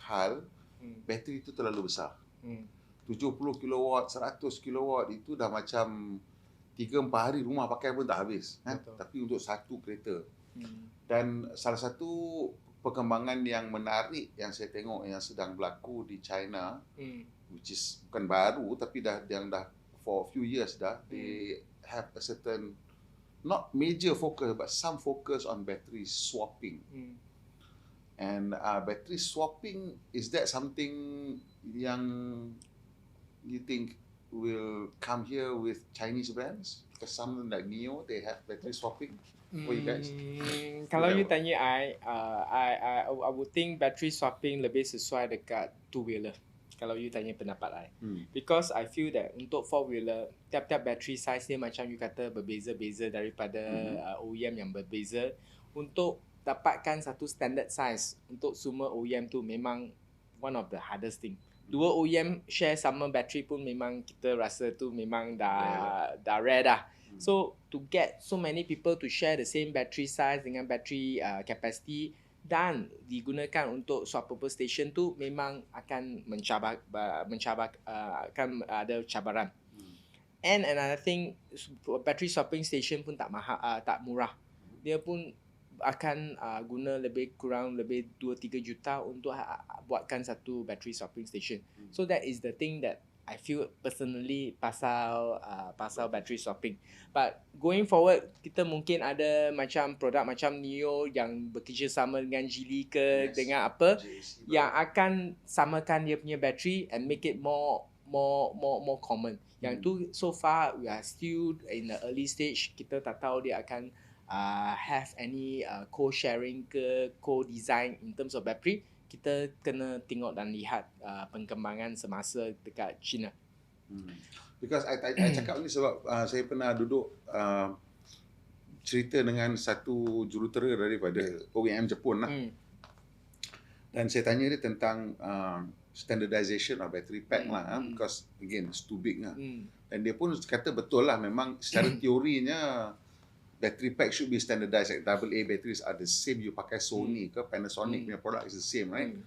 hal bateri itu terlalu besar. 70 kW, 100 kW itu dah macam 3-4 hari rumah pakai pun tak habis kan? Tapi untuk satu kereta. Dan salah satu perkembangan yang menarik yang saya tengok yang sedang berlaku di China, which is bukan baru tapi dah for a few years dah, they have a certain not major focus but some focus on battery swapping. And battery swapping, is that something yang you think will come here with Chinese brands? Because some like Neo, they have battery swapping. For you guys? Kalau you tanya I would think battery swapping lebih sesuai dekat two-wheeler. Kalau you tanya pendapat I. Because I feel that untuk four-wheeler, tiap-tiap battery size dia macam you kata berbeza-beza daripada OEM yang berbeza. Untuk dapatkan satu standard size untuk semua OEM tu memang one of the hardest thing. Dua OEM share sama bateri pun memang kita rasa tu memang dah rare dah. So to get so many people to share the same battery size dengan battery capacity dan digunakan untuk swappable station tu memang akan akan ada cabaran. And another thing, battery swapping station pun tak mahal, tak murah. Dia pun akan guna lebih 2-3 juta untuk buatkan satu battery swapping station. So that is the thing that I feel personally pasal battery swapping. But going forward, kita mungkin ada macam produk macam Neo yang bekerjasama dengan Geely ke dengan apa yang akan samakan dia punya battery and make it more common. Yang tu so far we are still in the early stage. Kita tak tahu dia akan have any co-sharing ke co-design in terms of battery. Kita kena tengok dan lihat perkembangan semasa dekat China. Because I cakap ni sebab saya pernah duduk cerita dengan satu jurutera daripada OEM Jepun lah. Dan saya tanya dia tentang standardization of battery pack lah, because again it's too big lah. Dan dia pun kata betul lah, memang secara teorinya battery pack should be standardized. Like AA batteries are the same. You pakai Sony ke Panasonic punya product is the same, right?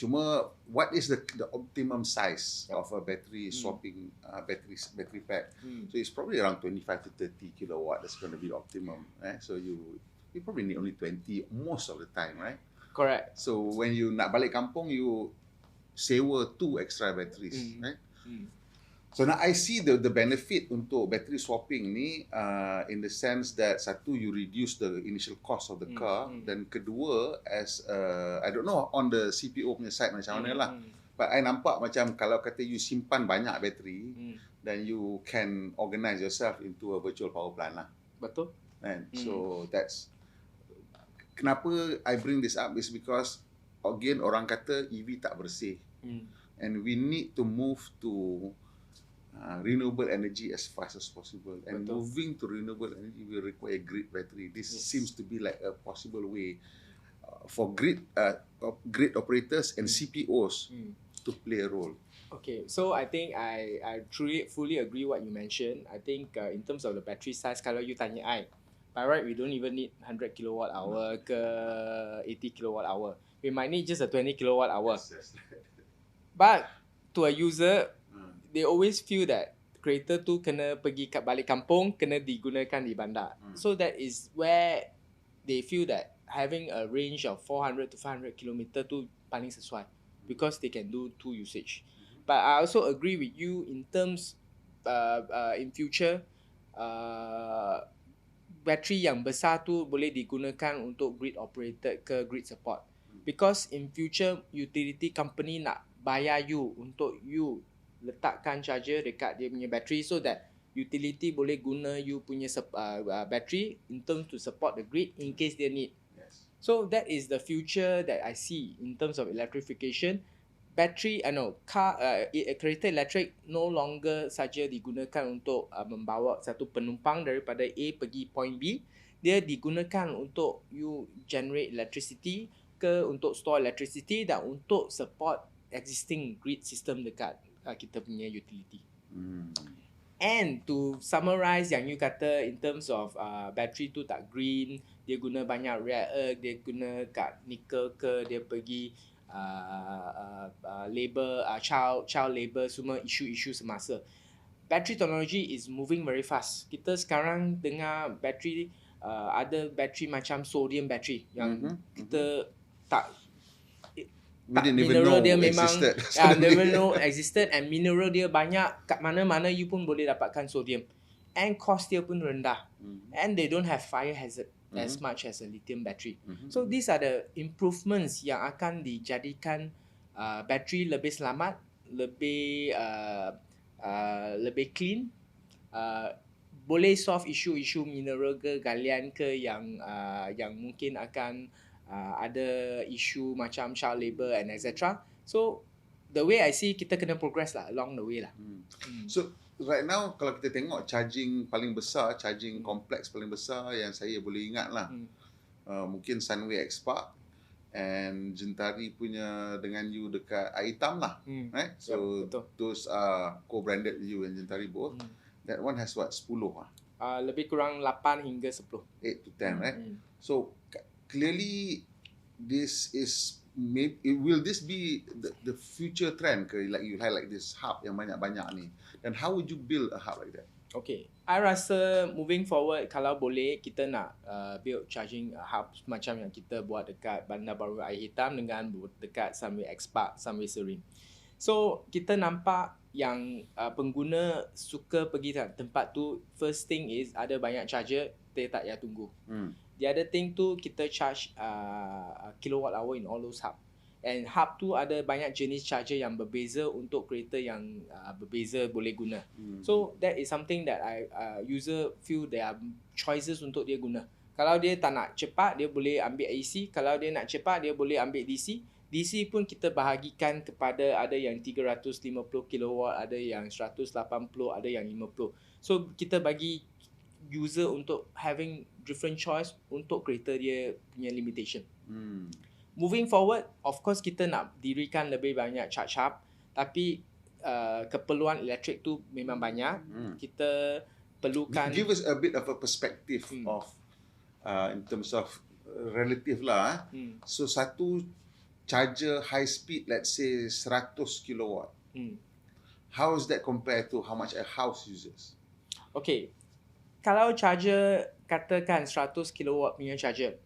Cuma what is the optimum size of a battery swapping battery pack? So it's probably around 25 to 30 kilowatt. That's going to be optimum, right? So you probably need only 20 most of the time, right? Correct. So when you nak balik kampung, you sewa 2 extra batteries, right? So now I see the benefit untuk battery swapping ni in the sense that satu, you reduce the initial cost of the car, dan kedua, as I don't know on the CPO punya side macam mana lah, but I nampak macam kalau kata you simpan banyak bateri, then you can organize yourself into a virtual power plant lah. Betul. And so that's kenapa I bring this up is because again orang kata EV tak bersih, and we need to move to renewable energy as fast as possible. And moving to renewable energy will require grid battery. This seems to be like a possible way for grid operators and CPOs to play a role. Okay, so I think I truly fully agree what you mentioned. I think in terms of the battery size, kalau you tanya I, by right we don't even need 100 kilowatt hour ke 80 kilowatt hour. We might need just a 20 kilowatt hour. Yes. But to a user, they always feel that kereta tu kena pergi balik kampung, kena digunakan di bandar. So that is where they feel that having a range of 400 to 500 km tu paling sesuai, because they can do 2 usage. But I also agree with you in terms in future bateri yang besar tu boleh digunakan untuk grid operated ke grid support, because in future utility company nak bayar you untuk you letakkan charger dekat dia punya bateri, so that utility boleh guna you punya bateri in terms to support the grid in case they need. So that is the future that I see in terms of electrification. Battery, kereta elektrik no longer saja digunakan untuk membawa satu penumpang daripada A pergi point B. Dia digunakan untuk you generate electricity ke untuk store electricity dan untuk support existing grid system dekat kita punya utility. And to summarize yang you kata in terms of battery tu tak green, dia guna banyak rare earth, dia guna kat nickel ke, dia pergi labor, child labor, semua isu-isu semasa. Battery technology is moving very fast. Kita sekarang dengar battery, ada battery macam sodium battery yang kita tak mineral dia memang never know existed, and mineral dia banyak, kat mana-mana you pun boleh dapatkan sodium, and cost dia pun rendah, and they don't have fire hazard as much as a lithium battery. So these are the improvements yang akan dijadikan battery lebih selamat, lebih clean, boleh solve isu-isu mineral ke galian ke yang mungkin akan ada isu macam child labor and etc. So the way I see, kita kena progress lah along the way lah. So right now kalau kita tengok charging paling besar, charging kompleks paling besar yang saya boleh ingat lah, mungkin Sunway X-Park and Jentari punya dengan you dekat air hitam lah, right? So those are co-branded you and Jentari both. That one has what, 10 lah? Lebih kurang 8 hingga 10. 8 to 10, right? So clearly this is, will this be the future trend ke, like you highlight this hub yang banyak-banyak ni, and how would you build a hub like that? Okay, I rasa moving forward kalau boleh kita nak build charging hub macam yang kita buat dekat Bandar Baru Air Hitam dengan dekat Sunway X-Park, Sunway Serene. So kita nampak yang pengguna suka pergi tempat tu. First thing is ada banyak charger, dia tak payah tunggu. The other thing tu kita charge kilowatt hour in all those hub. And hub tu ada banyak jenis charger yang berbeza untuk kereta yang berbeza boleh guna. So that is something that user feel there are choices untuk dia guna. Kalau dia tak nak cepat, dia boleh ambil AC. Kalau dia nak cepat, dia boleh ambil DC. DC pun kita bahagikan kepada ada yang 350 kW, ada yang 180, ada yang 50. So kita bagi user untuk having different choice untuk kereta dia punya limitation. Moving forward, of course kita nak dirikan lebih banyak charge hub, tapi keperluan elektrik tu memang banyak. Kita perlukan. Give us a bit of a perspective of in terms of relative lah. So satu charger high speed, let's say 100 kilowatt. How is that compared to how much a house uses? Okay, kalau charger katakan 100 kilowatt punya charger,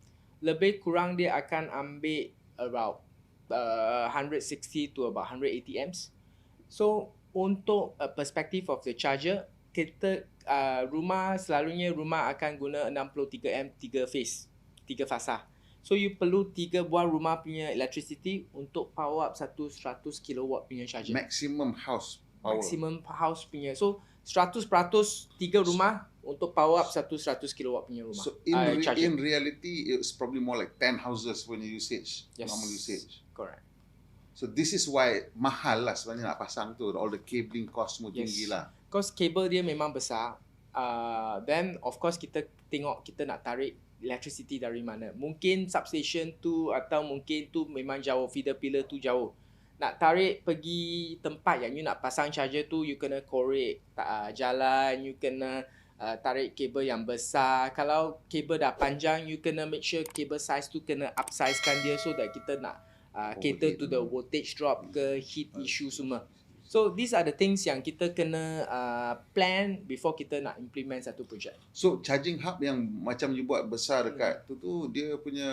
lebih kurang dia akan ambil about 160 to about 180 amps. So untuk perspective of the charger, kita selalunya rumah akan guna 63 amp 3 phase, 3 fasa. So you perlu 3 buah rumah punya electricity untuk power up satu 100 kilowatt punya charger. Maximum house power. Maximum house punya. So 100% 3 rumah untuk power up satu 100 kilowatt punya rumah. So in reality, it's probably more like 10 houses when you usage, normal usage. Correct. So this is why mahal lah sebenarnya nak pasang tu. All the cabling cost semua tinggi lah. Because cable dia memang besar. Then of course kita tengok kita nak tarik electricity dari mana. Mungkin substation tu atau mungkin tu memang jauh, feeder pillar tu jauh. Nak tarik pergi tempat yang you nak pasang charger tu, you kena korek jalan, you kena tarik kabel yang besar. Kalau kabel dah panjang, you kena make sure kabel size tu kena upsizekan dia so that kita nak cater to the voltage drop ke heat issue semua. So these are the things yang kita kena plan before kita nak implement satu project. So charging hub yang macam you buat besar dekat tu dia punya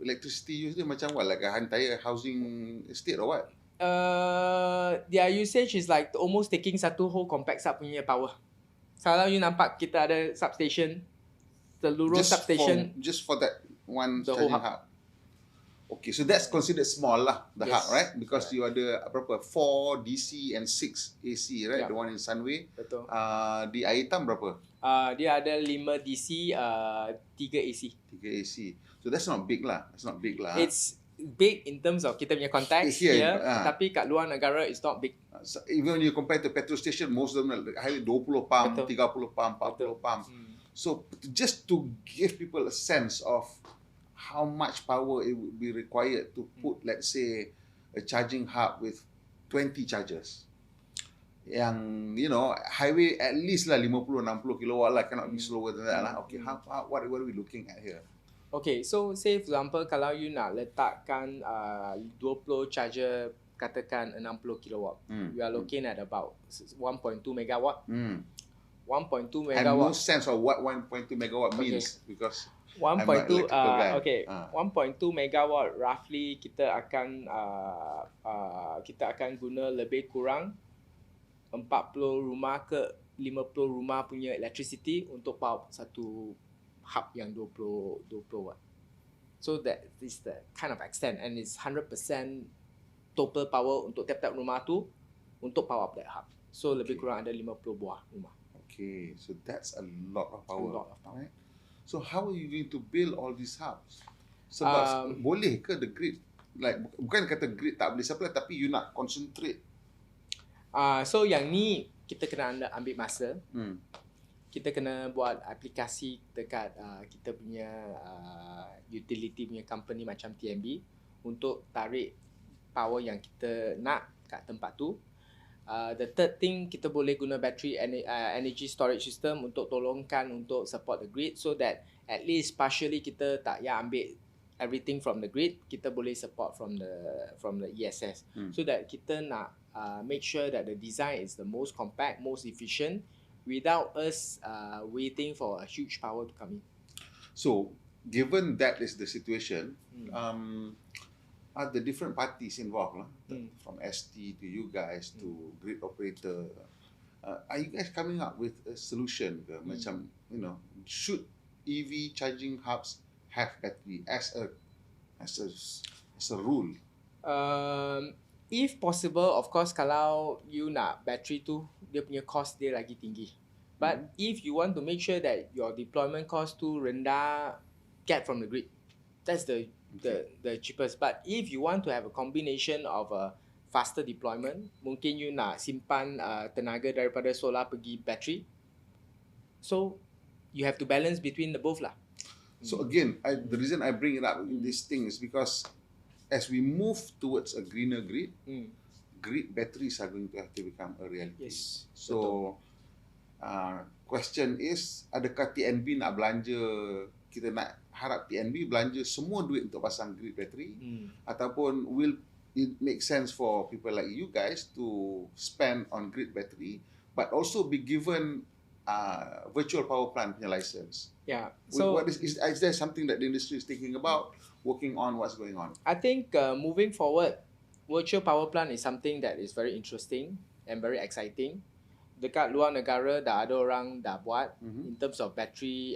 electricity use dia macam what, like a entire housing estate or what? Their usage is like almost taking satu whole complex hub punya power. Kalau you nampak kita ada substation, seluruh substation just for that one charging hub. Okay, so that's considered small lah, the hub, right? Because you ada berapa? 4 DC and 6 AC, right? The one in Sunway. Betul. Di air hitam berapa? Dia ada 5 DC, 3 AC. 3 AC. So that's not big lah. It's big in terms of kita punya context here, tapi kat luar negara it's not big. So even when you compare to petrol station, most of them highly 20 pump, 30 pump, 40 pump. So just to give people a sense of how much power it would be required to put, let's say, a charging hub with 20 chargers. Yang, you know, highway at least lah 50-60 kilowatt lah, cannot be slower than that lah. Okay, what are we looking at here? Okay, so say for example, kalau you nak letakkan 20 charger, katakan 60 kilowatt, you are looking at about 1.2 megawatt. 1.2 megawatt. I have no sense of what 1.2 megawatt means because 1.2 1.2 megawatt roughly kita akan guna lebih kurang 40 rumah ke 50 rumah punya electricity untuk power satu hub yang 20 watt. So that is the kind of extent, and it's 100% total power untuk tiap-tiap rumah tu untuk power up that hub. So lebih kurang ada 50 buah rumah. Okay, so that's a lot of power. A lot of power. Right? So how are you going to build all these hubs? Sebab boleh ke the grid, like bukan kata grid tak boleh supply, tapi you nak concentrate. So yang ni kita kena ambil masa. kita kena buat aplikasi dekat kita punya utility punya company macam TNB untuk tarik power yang kita nak kat tempat tu. The third thing, kita boleh guna battery energy storage system untuk tolongkan untuk support the grid, so that at least partially kita tak payah ambil everything from the grid, kita boleh support from the ESS. So that kita nak make sure that the design is the most compact, most efficient, without us waiting for a huge power to come in. So, given that is the situation, are the different parties involved, from ST to you guys to grid operator, are you guys coming up with a solution ke? Macam, should EV charging hubs have battery as a rule? If possible, of course, kalau you nak battery tu, dia punya cost dia lagi tinggi. But if you want to make sure that your deployment cost tu rendah, get from the grid. That's the cheapest. But if you want to have a combination of a faster deployment, mungkin you nak simpan tenaga daripada solar pergi battery. So you have to balance between the both lah. So again, the reason I bring it up in this thing is because as we move towards a greener grid, grid batteries are going to have to become a reality. Yes. So question is, adakah TNB nak belanja, kita nak harap TNB belanja semua duit untuk pasang grid battery, ataupun will it make sense for people like you guys to spend on grid battery but also be given virtual power plant punya license? Yeah. So is there something that the industry is thinking about, working on, what's going on? I think moving forward, virtual power plant is something that is very interesting and very exciting. Dekat luar negara dah ada orang dah buat in terms of battery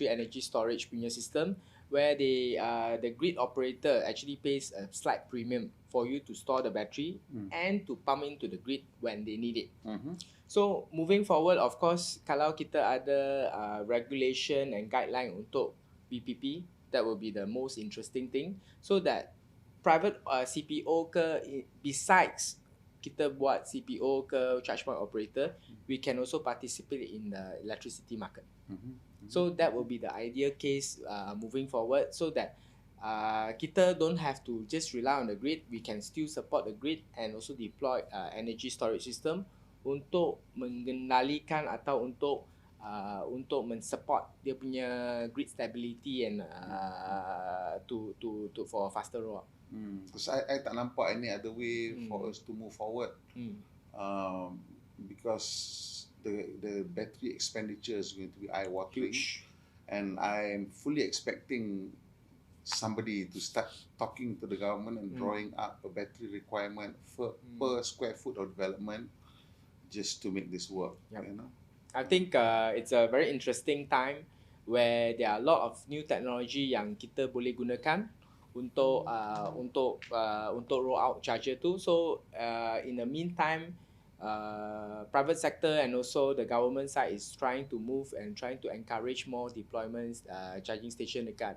energy storage punya system, where the grid operator actually pays a slight premium for you to store the battery and to pump into the grid when they need it. So moving forward, of course, kalau kita ada regulation and guideline untuk PPP, that will be the most interesting thing, so that private CPO ke, besides kita buat CPO ke charge point operator, we can also participate in the electricity market. So that will be the ideal case moving forward, so that kita don't have to just rely on the grid. We can still support the grid and also deploy energy storage system untuk mengendalikan atau untuk mensupport dia punya grid stability and to for a faster rollout. Because I tak nampak any other way for us to move forward, because the battery expenditure is going to be eye-watering, and I'm fully expecting somebody to start talking to the government and drawing up a battery requirement per square foot of development just to make this work. I think it's a very interesting time where there are a lot of new technology yang kita boleh gunakan untuk roll out charger tu. So in the meantime, private sector and also the government side is trying to move and trying to encourage more deployments charging station dekat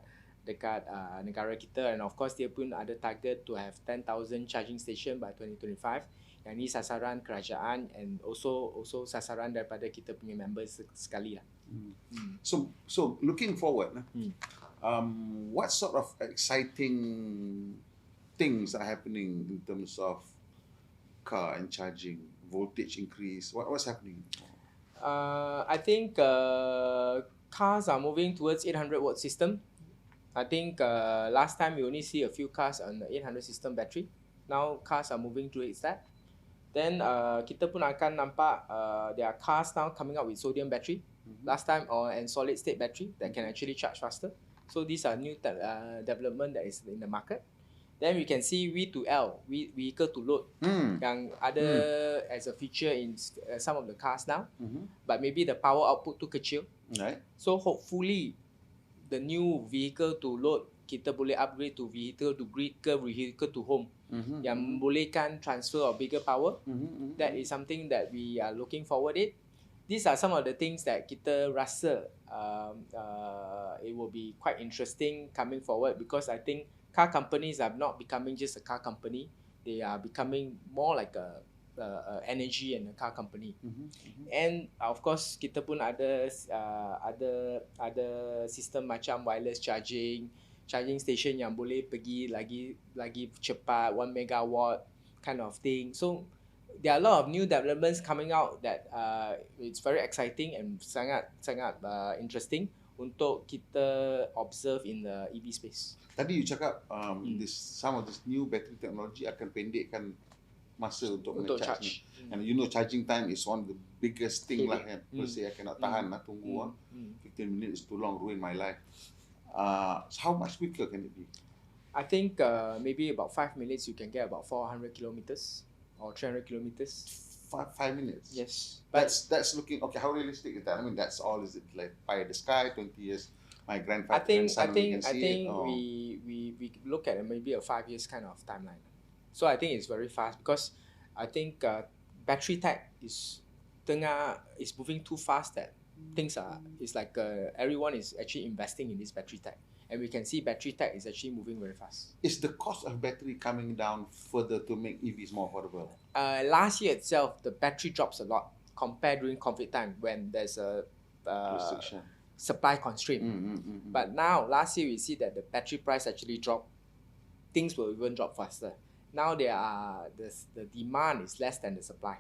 negara kita, and of course dia pun ada target to have 10,000 charging station by 2025. Yang ni sasaran kerajaan and also sasaran daripada kita punya members sekali lah. So looking forward, what sort of exciting things are happening in terms of car and charging, voltage increase? What's happening? I think cars are moving towards 800 watt system. I think last time we only see a few cars on the 800 system battery. Now cars are moving towards that. Then kita pun akan nampak there are cars now coming up with sodium battery. Last time and solid state battery that can actually charge faster. So these are new development that is in the market. Then we can see V2L, vehicle to load, yang ada as a feature in some of the cars now. But maybe the power output tu kecil. Right. So hopefully the new vehicle to load, kita boleh upgrade to vehicle to grid ke vehicle to home, yang membolehkan transfer of bigger power. That is something that we are looking forward it. These are some of the things that kita rasa it will be quite interesting coming forward, because I think car companies are not becoming just a car company. They are becoming more like a energy and a car company. And of course kita pun ada sistem macam wireless charging station yang boleh pergi lagi cepat 1 megawatt kind of thing. So there are a lot of new developments coming out that it's very exciting and sangat interesting untuk kita observe in the EV space. Tadi you cakap some of this new battery technology akan pendekkan masa untuk charge. And you know charging time is one of the biggest thing lah kan. Say I cannot tahan lah tunggu 15 minutes is too long, ruin my life. How much quicker can it be? I think maybe about 5 minutes you can get about 400 kilometers or 300 kilometers. 5 minutes? Yes. That's looking, okay, how realistic is that? I mean, that's all, is it like pie in the sky, 20 years, my grandfather I think we look at maybe a 5 years kind of timeline. So I think it's very fast because I think battery tech is moving too fast that it's like everyone is actually investing in this battery tech. And we can see battery tech is actually moving very fast. Is the cost of battery coming down further to make EVs more affordable? Last year itself, the battery drops a lot compared during COVID time when there's a supply constraint. But now, last year we see that the battery price actually dropped. Things will even drop faster. Now the demand is less than the supply.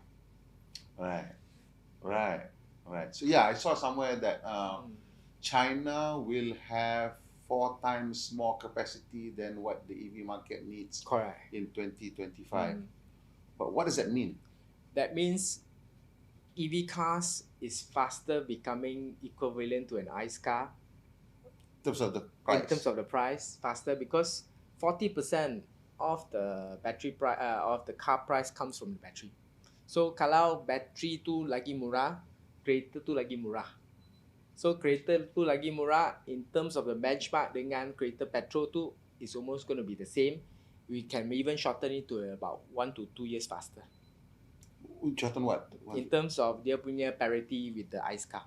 Right. So yeah, I saw somewhere that China will have 4 times more capacity than what the EV market needs. Correct. In 2025. But what does that mean? That means EV cars is faster becoming equivalent to an ICE car. In terms of the price? In terms of the price, faster because 40% of the battery price of the car price comes from the battery. So kalau battery tu lagi murah, kereta tu lagi murah. So kereta tu lagi murah in terms of the benchmark dengan kereta petrol tu is almost going to be the same. We can even shorten it to about 1 to 2 years faster. Shorten what? In terms of dia punya parity with the ICE car.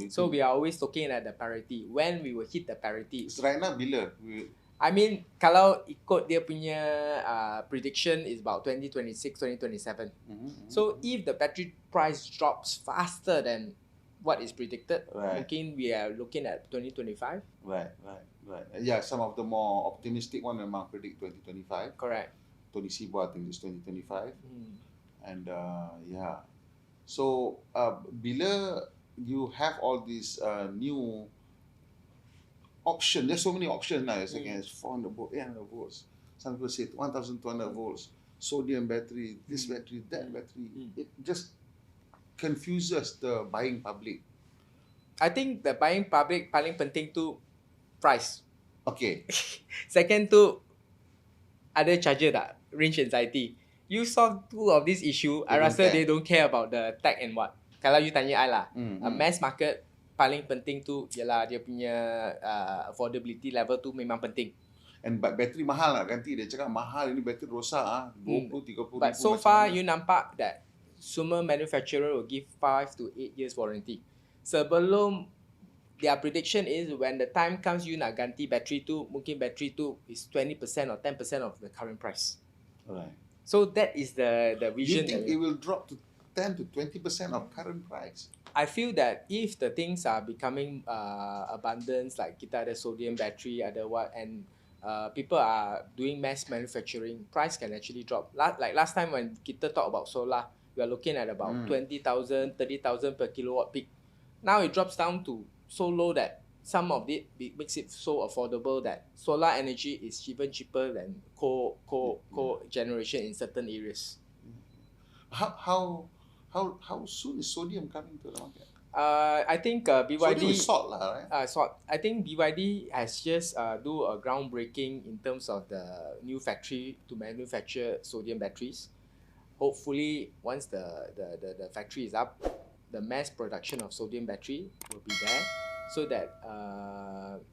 So we are always looking at the parity. When we will hit the parity. So right now bila? I mean, kalau ikut dia punya prediction is about 2026, 2027. So if the battery price drops faster than what is predicted, mungkin we are looking at 2025. Right. Yeah, some of the more optimistic one memang predict 2025. Correct. Tony Siba, I think it's 2025. And yeah. So bila you have all these new options, there's so many options now. It's like 400 volts, 800 volts. Some people say 1,200 volts, sodium battery, this battery, that battery. It just confuses the buying public. I think the buying public paling penting tu price. Okay. Second tu ada charger tak? Range anxiety. You solve two of this issue, I rasa they don't care about the tech and what. Kalau you tanya I lah, a mass market paling penting tu ialah dia punya affordability level tu memang penting. And battery mahal lah, ganti dia cakap mahal, ini battery rosak 20-30 But so far you nampak that semua manufacturer will give 5 to 8 years warranty. Sebelum their prediction is when the time comes you nak ganti battery tu, mungkin battery tu is 20% or 10% of the current price. Alright. So that is the vision. You think it will drop to 10 to 20% of current price? I feel that if the things are becoming abundant, like kita ada sodium battery, ada what, and people are doing mass manufacturing, price can actually drop. Like last time when kita talk about solar, we are looking at about 20,000, 30,000 per kilowatt peak. Now it drops down to so low that some of it makes it so affordable that solar energy is even cheaper than coal generation in certain areas. How soon is sodium coming to the market? I think BYD. Sodium is salt lah, right? Salt. I think BYD has just do a groundbreaking in terms of the new factory to manufacture sodium batteries. Hopefully, once the factory is up, the mass production of sodium battery will be there, so that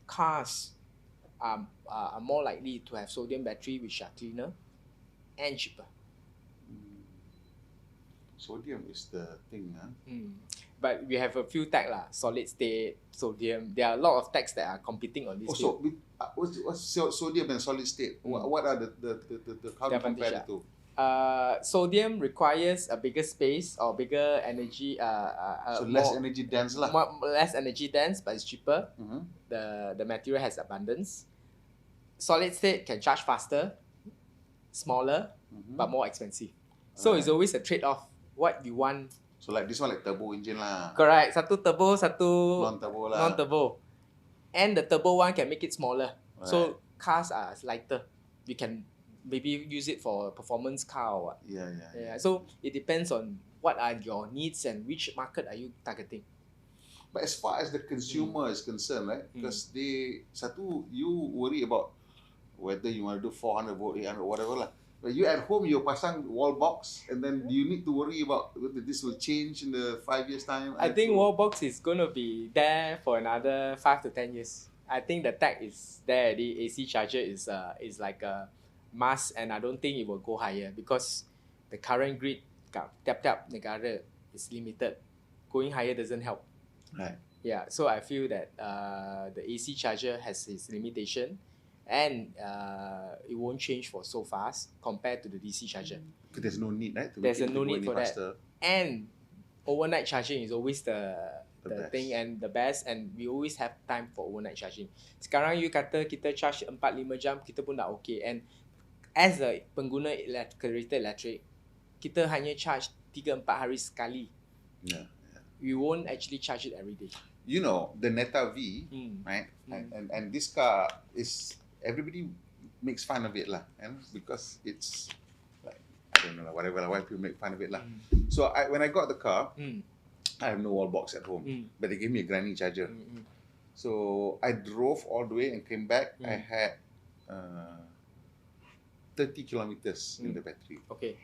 cars are more likely to have sodium battery which are cleaner and cheaper. Sodium is the thing, But we have a few tech lah, solid state, sodium. There are a lot of techs that are competing on this field. What's sodium and solid state? What are the how do you compare the two? Sodium requires a bigger space or bigger energy. So less energy dense lah. Less energy dense, but it's cheaper. Mm-hmm. The material has abundance. Solid state can charge faster, smaller, but more expensive. So it's always a trade-off. What you want. So like this one like turbo engine lah. Correct. Satu turbo, satu Non-turbo lah. non-turbo. And the turbo one can make it smaller. Right. So cars are lighter. You can maybe use it for a performance car or what. Yeah. So it depends on what are your needs and which market are you targeting. But as far as the consumer is concerned, right? Because you worry about whether you want to do 400 volt, 800, whatever lah. But you at home, you pasang wall box, and then you need to worry about whether this will change in the 5 years time. I think wall box is going to be there for another 5 to 10 years. I think the tech is there. The AC charger is like a must, and I don't think it will go higher because the current grid tiap-tiap negara is limited. Going higher doesn't help. Right. Yeah, so I feel that the AC charger has its limitation, and it won't change for so fast compared to the DC charger. Because there's no need, right? There's no need for faster. That. And overnight charging is always the thing and the best, and we always have time for overnight charging. Sekarang you kata kita charge 4-5 jam, kita pun dah okay. And as a pengguna kereta elektrik, kita hanya charge 3-4 hari sekali. Yeah. We won't actually charge it every day. You know, the Neta V, right? And this car is, everybody makes fun of it lah, and because it's like, I don't know, whatever, why people make fun of it lah. So when I got the car, I have no wall box at home, but they gave me a granny charger. So I drove all the way and came back. I had 30 kilometers in the battery. Okay.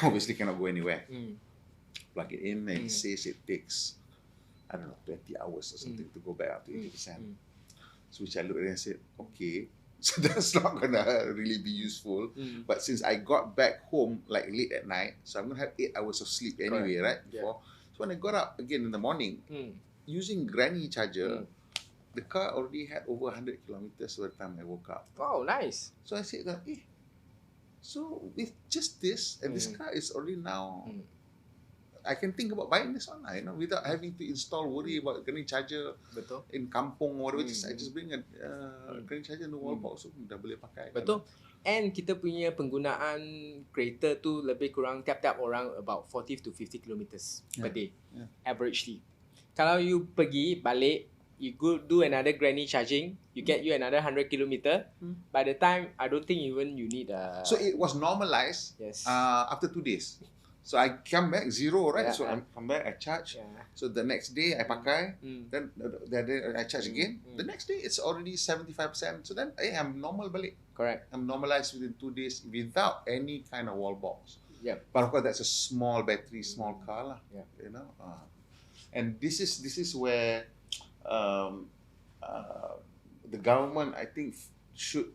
Obviously cannot go anywhere. Plug it in, and it says it takes, I don't know, 20 hours or something to go back up to 80%. So which I looked at it and said, okay, so that's not gonna really be useful. But since I got back home like late at night, so I'm gonna have 8 hours of sleep anyway, right? Before. So when I got up again in the morning, using granny charger, the car already had over 100 kilometers by the time I woke up. Wow, nice. So I said, so with just this, and this car is already now, I can think about buying this one, without having to worry about granny charger. Betul. In kampung or whatever. I just bring a granny charger in the wall box, so dah boleh pakai. Betul. And kita punya penggunaan kereta tu lebih kurang tiap-tiap orang about 40 to 50 kilometers per day, averagely. Kalau you pergi balik, you go do another granny charging, you get you another 100 kilometer. By the time, I don't think even you need a... So it was normalized after 2 days. So I come back zero, right? So I come back, I charge. So the next day I pakai, then the day I charge again. The next day it's already 75%. So then I'm normal balik. Correct. I'm normalized within 2 days without any kind of wall box. Yeah. But of course that's a small battery, small car lah. Yeah. You know. And this is where the government, I think, should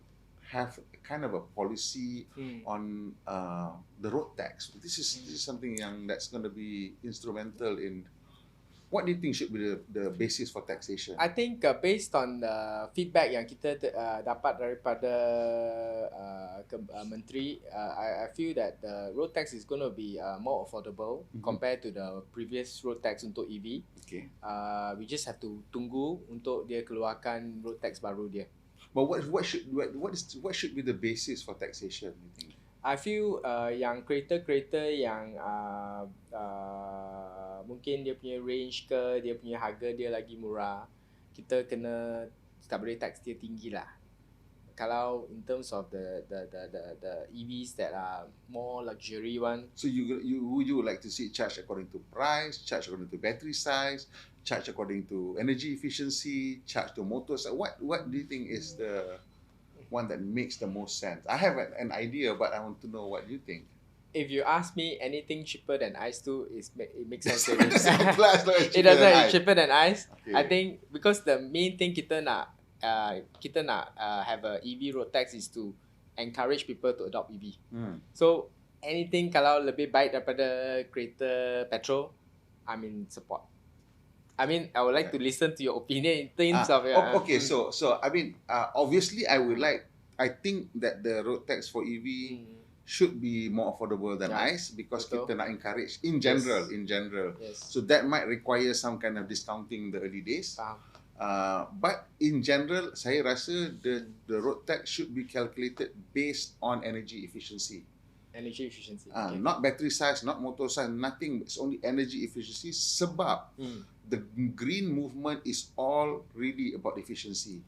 have kind of a policy on the road tax. This is something that's going to be instrumental in. What do you think should be the basis for taxation? I think based on the feedback yang kita dapat daripada Menteri, I feel that the road tax is going to be more affordable compared to the previous road tax untuk EV. Okay. We just have to tunggu untuk dia keluarkan road tax baru dia. But what should be the basis for taxation, you think? I feel yang kereta-kereta yang mungkin dia punya range ke, dia punya harga dia lagi murah, kita tak boleh tax dia tinggi lah. Kalau in terms of the EVs that are more luxury one. So would you like to see it charged according to price, charged according to battery size, charged according to energy efficiency, charged to motors? What do you think is the one that makes the most sense? I have an idea, but I want to know what you think. If you ask me, anything cheaper than ice too, it makes sense. It doesn't cheaper than ice. Okay. I think because the main thing kita nak have a EV road tax is to encourage people to adopt EV. So anything kalau lebih baik daripada kereta petrol, I'm in support. I mean, I would like to listen to your opinion in terms of... Okay, so I mean, obviously I think that the road tax for EV should be more affordable than ICE because Betul. kita nak encourage in general. Yes. So that might require some kind of discounting the early days. Faham. But in general, saya rasa the road tax should be calculated based on energy efficiency. Energy efficiency. Not battery size, not motor size, nothing. It's only energy efficiency sebab the green movement is all really about efficiency.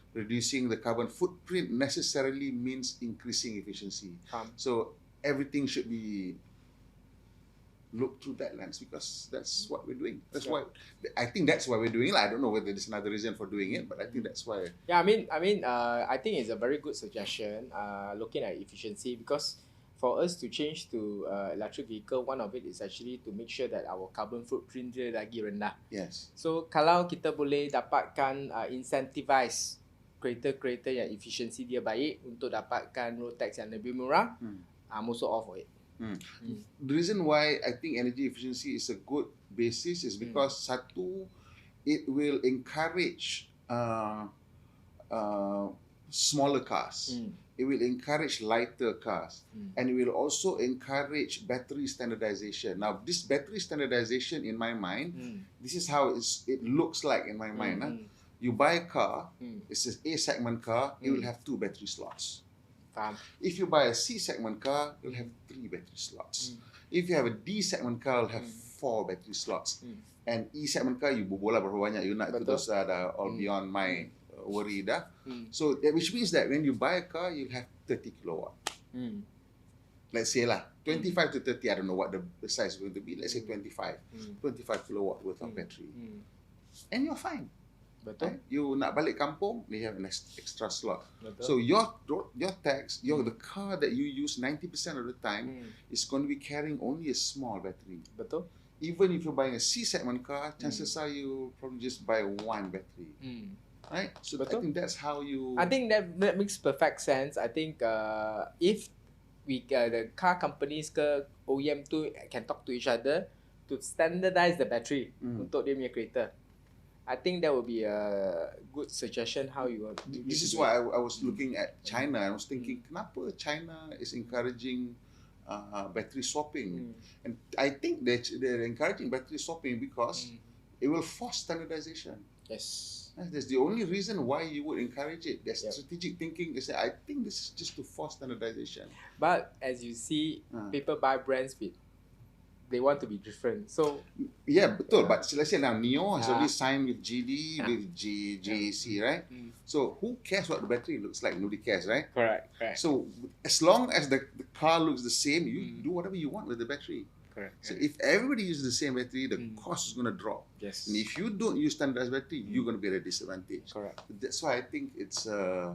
Reducing the carbon footprint necessarily means increasing efficiency. So everything should be looked through that lens because that's what we're doing. That's why I think that's why we're doing it. I don't know whether there's another reason for doing it, but I think that's why. Yeah, I mean, I think it's a very good suggestion. Looking at efficiency because for us to change to electric vehicle, one of it is actually to make sure that our carbon footprint dia lagi rendah. Yes. So kalau kita boleh dapatkan incentivize kereta-kereta yang efisiensi dia baik untuk dapatkan road tax yang lebih murah, I'm also all for it. The reason why I think energy efficiency is a good basis is because satu, it will encourage smaller cars. It will encourage lighter cars, and it will also encourage battery standardization. Now, this battery standardization, in my mind, this is how it looks like in my mind. You buy a car, it's an A segment car, it will have 2 battery slots. Faham. If you buy a C segment car, you'll have 3 battery slots. If you have a D segment car, you'll have 4 battery slots. And E segment car, you berbual lah berapa banyak you nak. Itu dah all beyond my worry dah. So which means that when you buy a car, you'll have 30 kilowatt. Let's say lah, 25 to 30, I don't know what the size is going to be. Let's say 25 kilowatt worth of battery. And you're fine. Betul. Right? You nak balik kampung, they have an extra slot. Betul. So your tax, the car that you use 90% of the time is going to be carrying only a small battery. Betul. Even if you're buying a C segment car, chances are you probably just buy one battery. Right? So Betul. I think that's how you. I think that makes perfect sense. I think if we the car companies ke OEM tu can talk to each other to standardize the battery untuk dia punya kereta. I think that would be a good suggestion how you want. This is why I was looking at China. I was thinking, kenapa China is encouraging battery swapping? And I think they're encouraging battery swapping because it will force standardization. Yes. That's the only reason why you would encourage it. There's strategic thinking. Is that I think this is just to force standardization. But as you see, people buy brands with they want to be different. So yeah, betul. But let's say now Neo has already signed with GD, with JAC, right? So who cares what the battery looks like? Nobody cares, right? Correct. So as long as the car looks the same, you do whatever you want with the battery. Correct. So if everybody uses the same battery, the cost is going to drop. Yes. And if you don't use standardized battery, you're going to be at a disadvantage. Correct. That's why I think it's a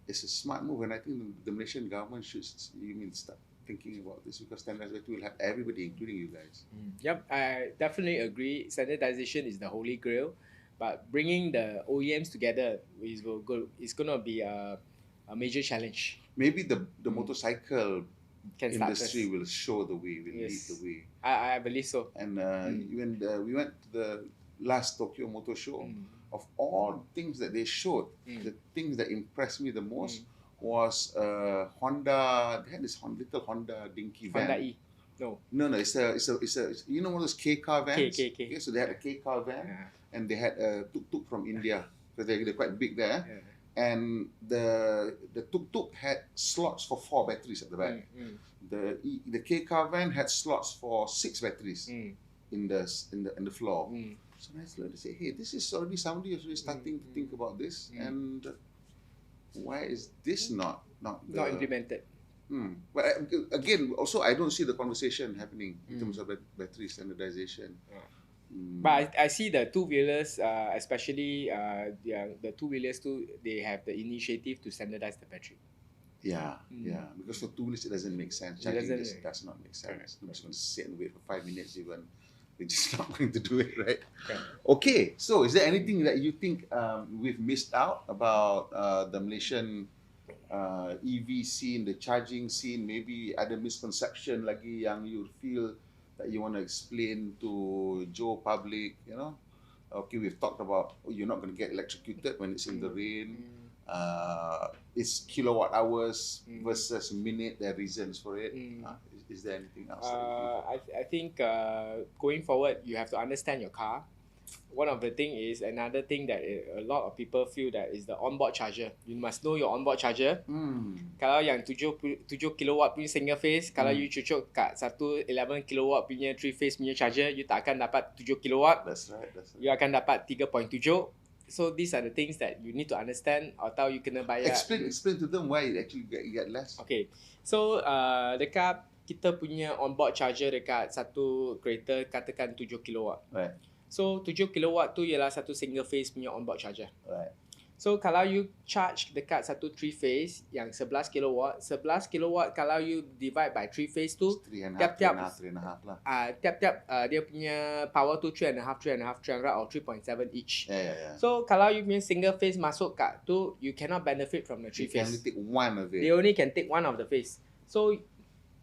smart move, and I think the Malaysian government should start thinking about this because standardized battery will have everybody, including you guys. Yep, I definitely agree. Standardization is the holy grail, but bringing the OEMs together is going to be a major challenge. Maybe the motorcycle Can start industry first. will show the way, will lead the way. I believe so. And when we went to the last Tokyo Motor Show, of all things that they showed, the things that impressed me the most was Honda. They had this little Honda dinky van. Honda E. No, it's a you know one of those K car vans. K. Okay, so they had a K car van, and they had a tuk-tuk from India because they're quite big there. And the tuk-tuk had slots for 4 batteries at the back. The K car van had slots for 6 batteries in the floor. So I started to say, hey, this is already somebody who's really starting to think about this, and why is this not implemented? But again, also I don't see the conversation happening in terms of battery standardization. But I see the two-wheelers, especially the two-wheelers too, they have the initiative to standardize the battery. Yeah, because for two-wheelers it doesn't make sense. Charging just does not make sense. I'm just going to sit and wait for 5 minutes even. We're just not going to do it, right? Okay, so is there anything that you think we've missed out about the Malaysian EV scene, the charging scene? Maybe ada misconception lagi yang you feel that you want to explain to Joe public, you know? Okay, we've talked about you're not going to get electrocuted when it's in the rain. It's kilowatt hours versus minute. There are reasons for it. Is there anything else? I think going forward, you have to understand your car. One of the thing is, another thing that a lot of people feel that is the onboard charger. You must know your onboard charger. Kalau yang 7 kilowatt punya single phase, kalau you cucuk kat satu 11 kilowatt punya 3 phase punya charger, you tak akan dapat 7 kilowatt. That's right. You akan dapat 3.7. So these are the things that you need to understand, atau you kena bayar. Explain to them why it actually get less. Okay. So dekat kita punya onboard charger dekat satu kereta katakan 7 kilowatt. Right. So 7 kilowatt tu ialah satu single phase punya onboard charger. Right. So kalau you charge dekat satu 3 phase yang 11 kilowatt kalau you divide by 3 phase tu, tiap-tiap lah. Tiap-tiap dia punya power tu 3.5 or 3.7 each. Yeah. So kalau you punya single phase masuk kat tu, you cannot benefit from the 3 phase. You can only take one of it. They only can take one of the phase. So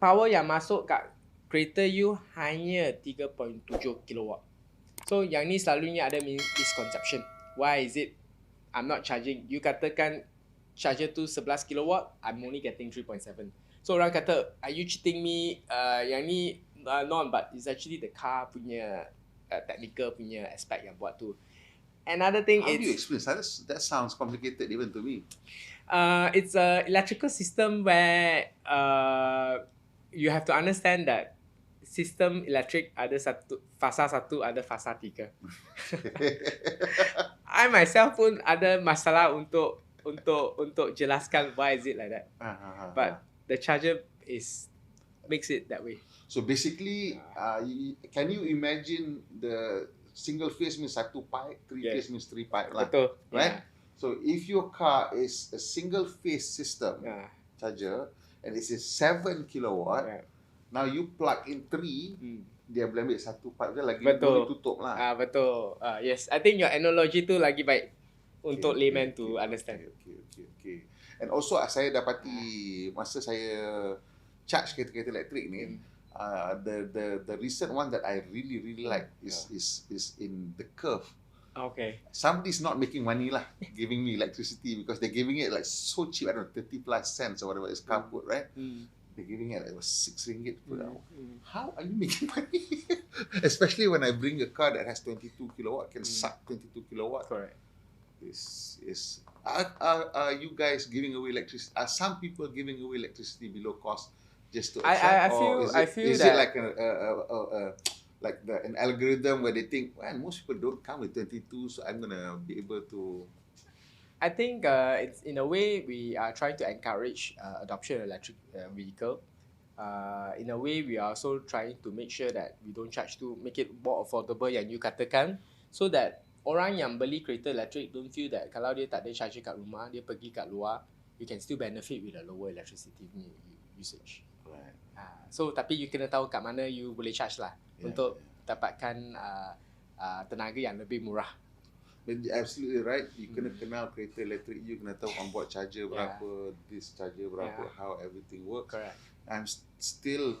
power yang masuk kat kereta you hanya 3.7 kilowatt. So yang ni selalunya ada misconception. Why is it I'm not charging? You katakan charger tu 11 kilowatt, I'm only getting 3.7. So orang kata, are you cheating me? Yang ni non, but it's actually the car punya technical punya aspect yang buat tu. Another thing How is... do you explain? That sounds complicated even to me. It's a electrical system where you have to understand that sistem elektrik ada fasa 1, ada fasa 3. I myself pun ada masalah untuk jelaskan why is it like that. But the charger makes it that way. So basically, can you imagine the single phase means 1 pipe, 3 phase means 3 pipe lah. Betul. Right? So if your car is a single phase system charger and it's a 7 kilowatt, now you plug in 3, dia boleh ambil 1 pipe je lagi boleh tutup lah. Betul. Yes, I think your analogy tu lagi baik untuk layman to understand. Okay. And also saya dapati masa saya charge kereta-kereta elektrik ni, the recent one that I really like is in the curve. Okay. Somebody's not making money lah, giving me electricity because they're giving it like so cheap. I don't know, 30 plus cents or whatever is car put, right? They're giving it like RM6 per hour. How are you making money? Especially when I bring a car that has 22 kilowatt, can suck 22 kilowatt. Correct. Are you guys giving away electricity? Are some people giving away electricity below cost just to I feel is that it like an algorithm where they think, well, most people don't come with 22, so I'm gonna be able to. I think it's in a way we are trying to encourage adoption of electric vehicle. In a way we are also trying to make sure that we don't charge to make it more affordable yang you katakan, so that orang yang beli kereta elektrik don't feel that kalau dia tak ada charger kat rumah, dia pergi kat luar, you can still benefit with a lower electricity usage. Right. So tapi you kena tahu kat mana you boleh charge lah untuk dapatkan tenaga yang lebih murah. You're absolutely right. You kena kenal kereta elektrik, you kena tahu onboard charger berapa, this charger berapa, how everything works. Correct. I'm still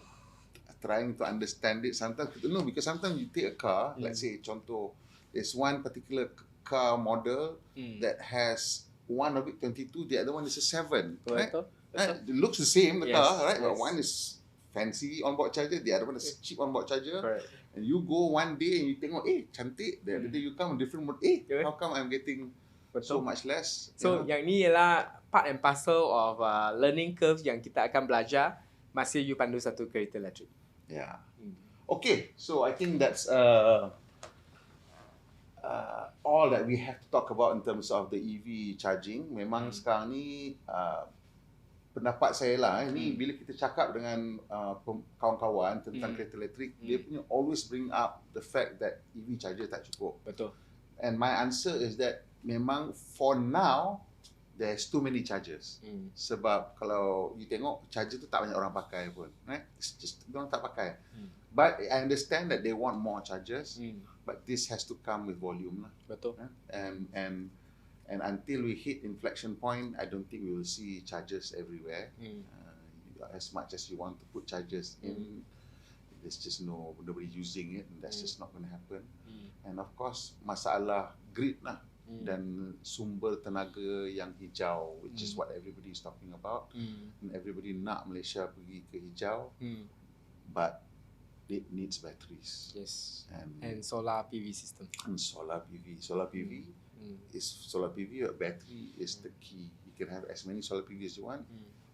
trying to understand it. Sometimes, no, because sometimes you take a car, let's say, contoh, there's one particular car model that has one of it 22, the other one is a 7. Right? It looks the same, the car, right? But one is fancy onboard charger, the other one is cheap onboard charger. Correct. And you go one day and you tengok, cantik. The other day you come different mode, how come I'm getting so much less? So yang ni ialah part and parcel of learning curve yang kita akan belajar masa you pandu satu kereta elektrik. Yeah. Okay, so I think that's all that we have to talk about in terms of the EV charging. Memang sekarang ni pendapat saya lah, ni bila kita cakap dengan kawan-kawan tentang kereta elektrik, dia punya always bring up the fact that EV charger tak cukup. Betul. And my answer is that memang for now there's too many chargers. Sebab kalau you tengok charger tu tak banyak orang pakai pun, right? It's just orang tak pakai. But I understand that they want more chargers, but this has to come with volume lah. Betul. And until we hit inflection point, I don't think we will see chargers everywhere. As much as you want to put chargers in, there's just nobody using it, and that's just not going to happen. And of course, masalah grid lah. dan sumber tenaga yang hijau, which is what everybody is talking about. And everybody nak Malaysia pergi ke hijau, but it needs batteries. Yes. And solar PV system. And solar PV. Solar PV or battery is the key. You can have as many solar PV as you want.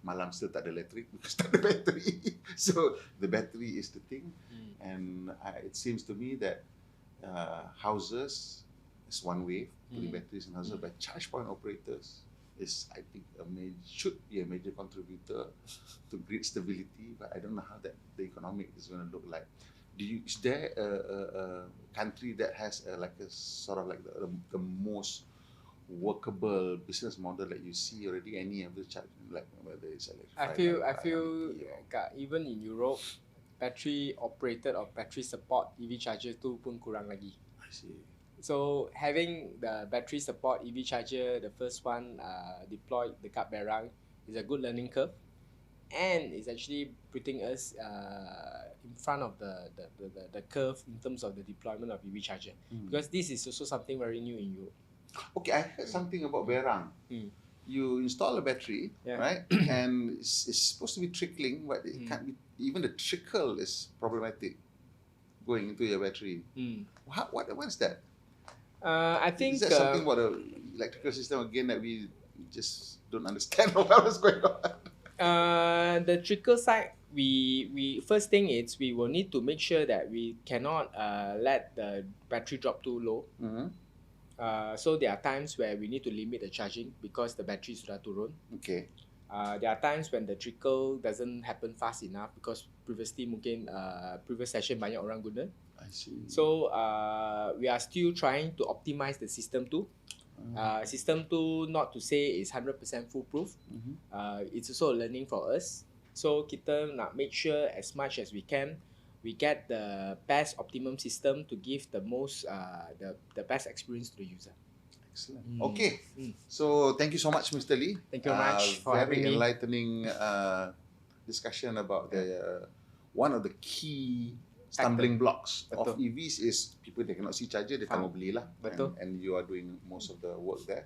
Malam still tak ada elektrik because tak ada battery. So the battery is the thing. And it seems to me that houses is one way, putting batteries in houses, but charge point operators is, I think, should be a major contributor to grid stability. But I don't know how the economic is going to look like. Is there a country that has like a sort of like the most workable business model that you see already? Any of the charge, like whether it's electrified? I feel even in Europe, battery operated or battery support EV charger tu pun kurang lagi. I see. So having the battery support EV charger, the first one deployed dekat Berang, is a good learning curve, and it's actually putting us in front of the curve in terms of the deployment of EV charger, because this is also something very new in Europe. Okay, I heard something about Berang. You install a battery, right? And it's supposed to be trickling, but it can't be. Even the trickle is problematic going into your battery. What is that? I think is that something about the electrical system again that we just don't understand what is going on? The trickle side, we first thing is we will need to make sure that we cannot let the battery drop too low. So there are times where we need to limit the charging because the battery sudah turun. Okay. There are times when the trickle doesn't happen fast enough because previously mungkin previous session banyak orang guna. I see. So we are still trying to optimize the system too. System tu not to say is 100% foolproof. It's also a learning for us. So kita nak make sure as much as we can, we get the best optimum system to give the most the best experience to the user. Excellent. Okay. So thank you so much, Mr. Lee. Thank you very much for having me. Very enlightening discussion about the one of the key stumbling blocks of EVs is people they cannot see charger, they tak mau beli lah. And you are doing most of the work there.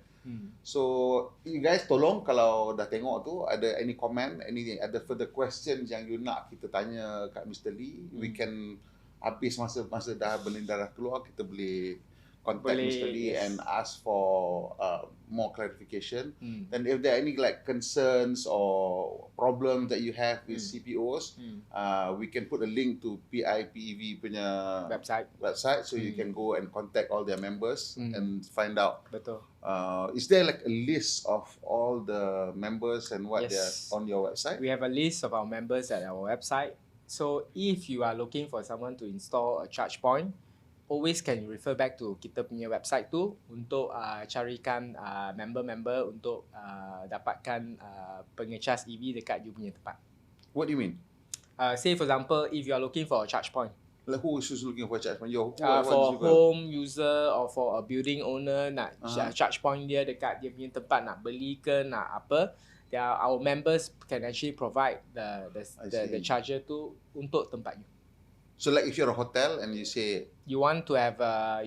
So you guys tolong kalau dah tengok tu ada any comment, any ada further questions yang you nak kita tanya kat Mr. Lee, we can habis masa dah benda dah keluar kita boleh contact Mr. Lee and ask for more clarification. Then if there are any like concerns or problems that you have with CPOs, we can put a link to PIPEV punya website so you can go and contact all their members and find out. Betul. Is there like a list of all the members and what they're on your website? We have a list of our members at our website. So if you are looking for someone to install a charge point, always can refer back to kita punya website tu untuk carikan member-member untuk dapatkan Pengecaj EV dekat you punya tempat. What do you mean? Say for example, if you are looking for a charge point. Like who is looking for a charge point? For home user or for a building owner nak charge point dia dekat dia punya tempat, nak beli ke nak apa, our members can actually provide the charger tu untuk tempat you. So like if you're a hotel and you say you want to have a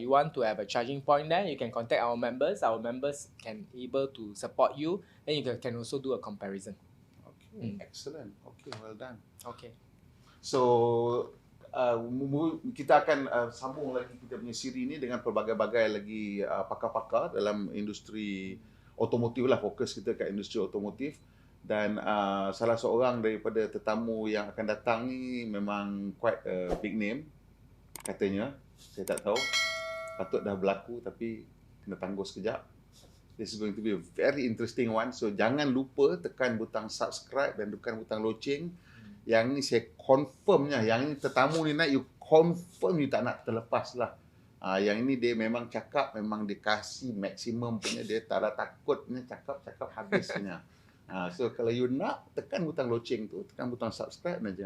charging point there, you can contact our members. Our members can able to support you, and you can also do a comparison. Okay, excellent. Okay, well done. Okay. So kita akan sambung lagi kita punya siri ni dengan pelbagai-bagai lagi pakar-pakar dalam industri otomotif lah, fokus kita kat industri otomotif. Dan salah seorang daripada tetamu yang akan datang ni memang quite a big name katanya. Saya tak tahu, patut dah berlaku tapi kena tangguh sekejap. This is going to be a very interesting one. So jangan lupa tekan butang subscribe dan tekan butang loceng. Yang ni saya confirmnya, yang ni tetamu ni nak you confirm you tak nak terlepas lah. Yang ini dia memang cakap, memang dikasih maksimum punya, dia tak ada takutnya cakap habis punya. So kalau you nak tekan butang loceng tu, tekan butang subscribe aja.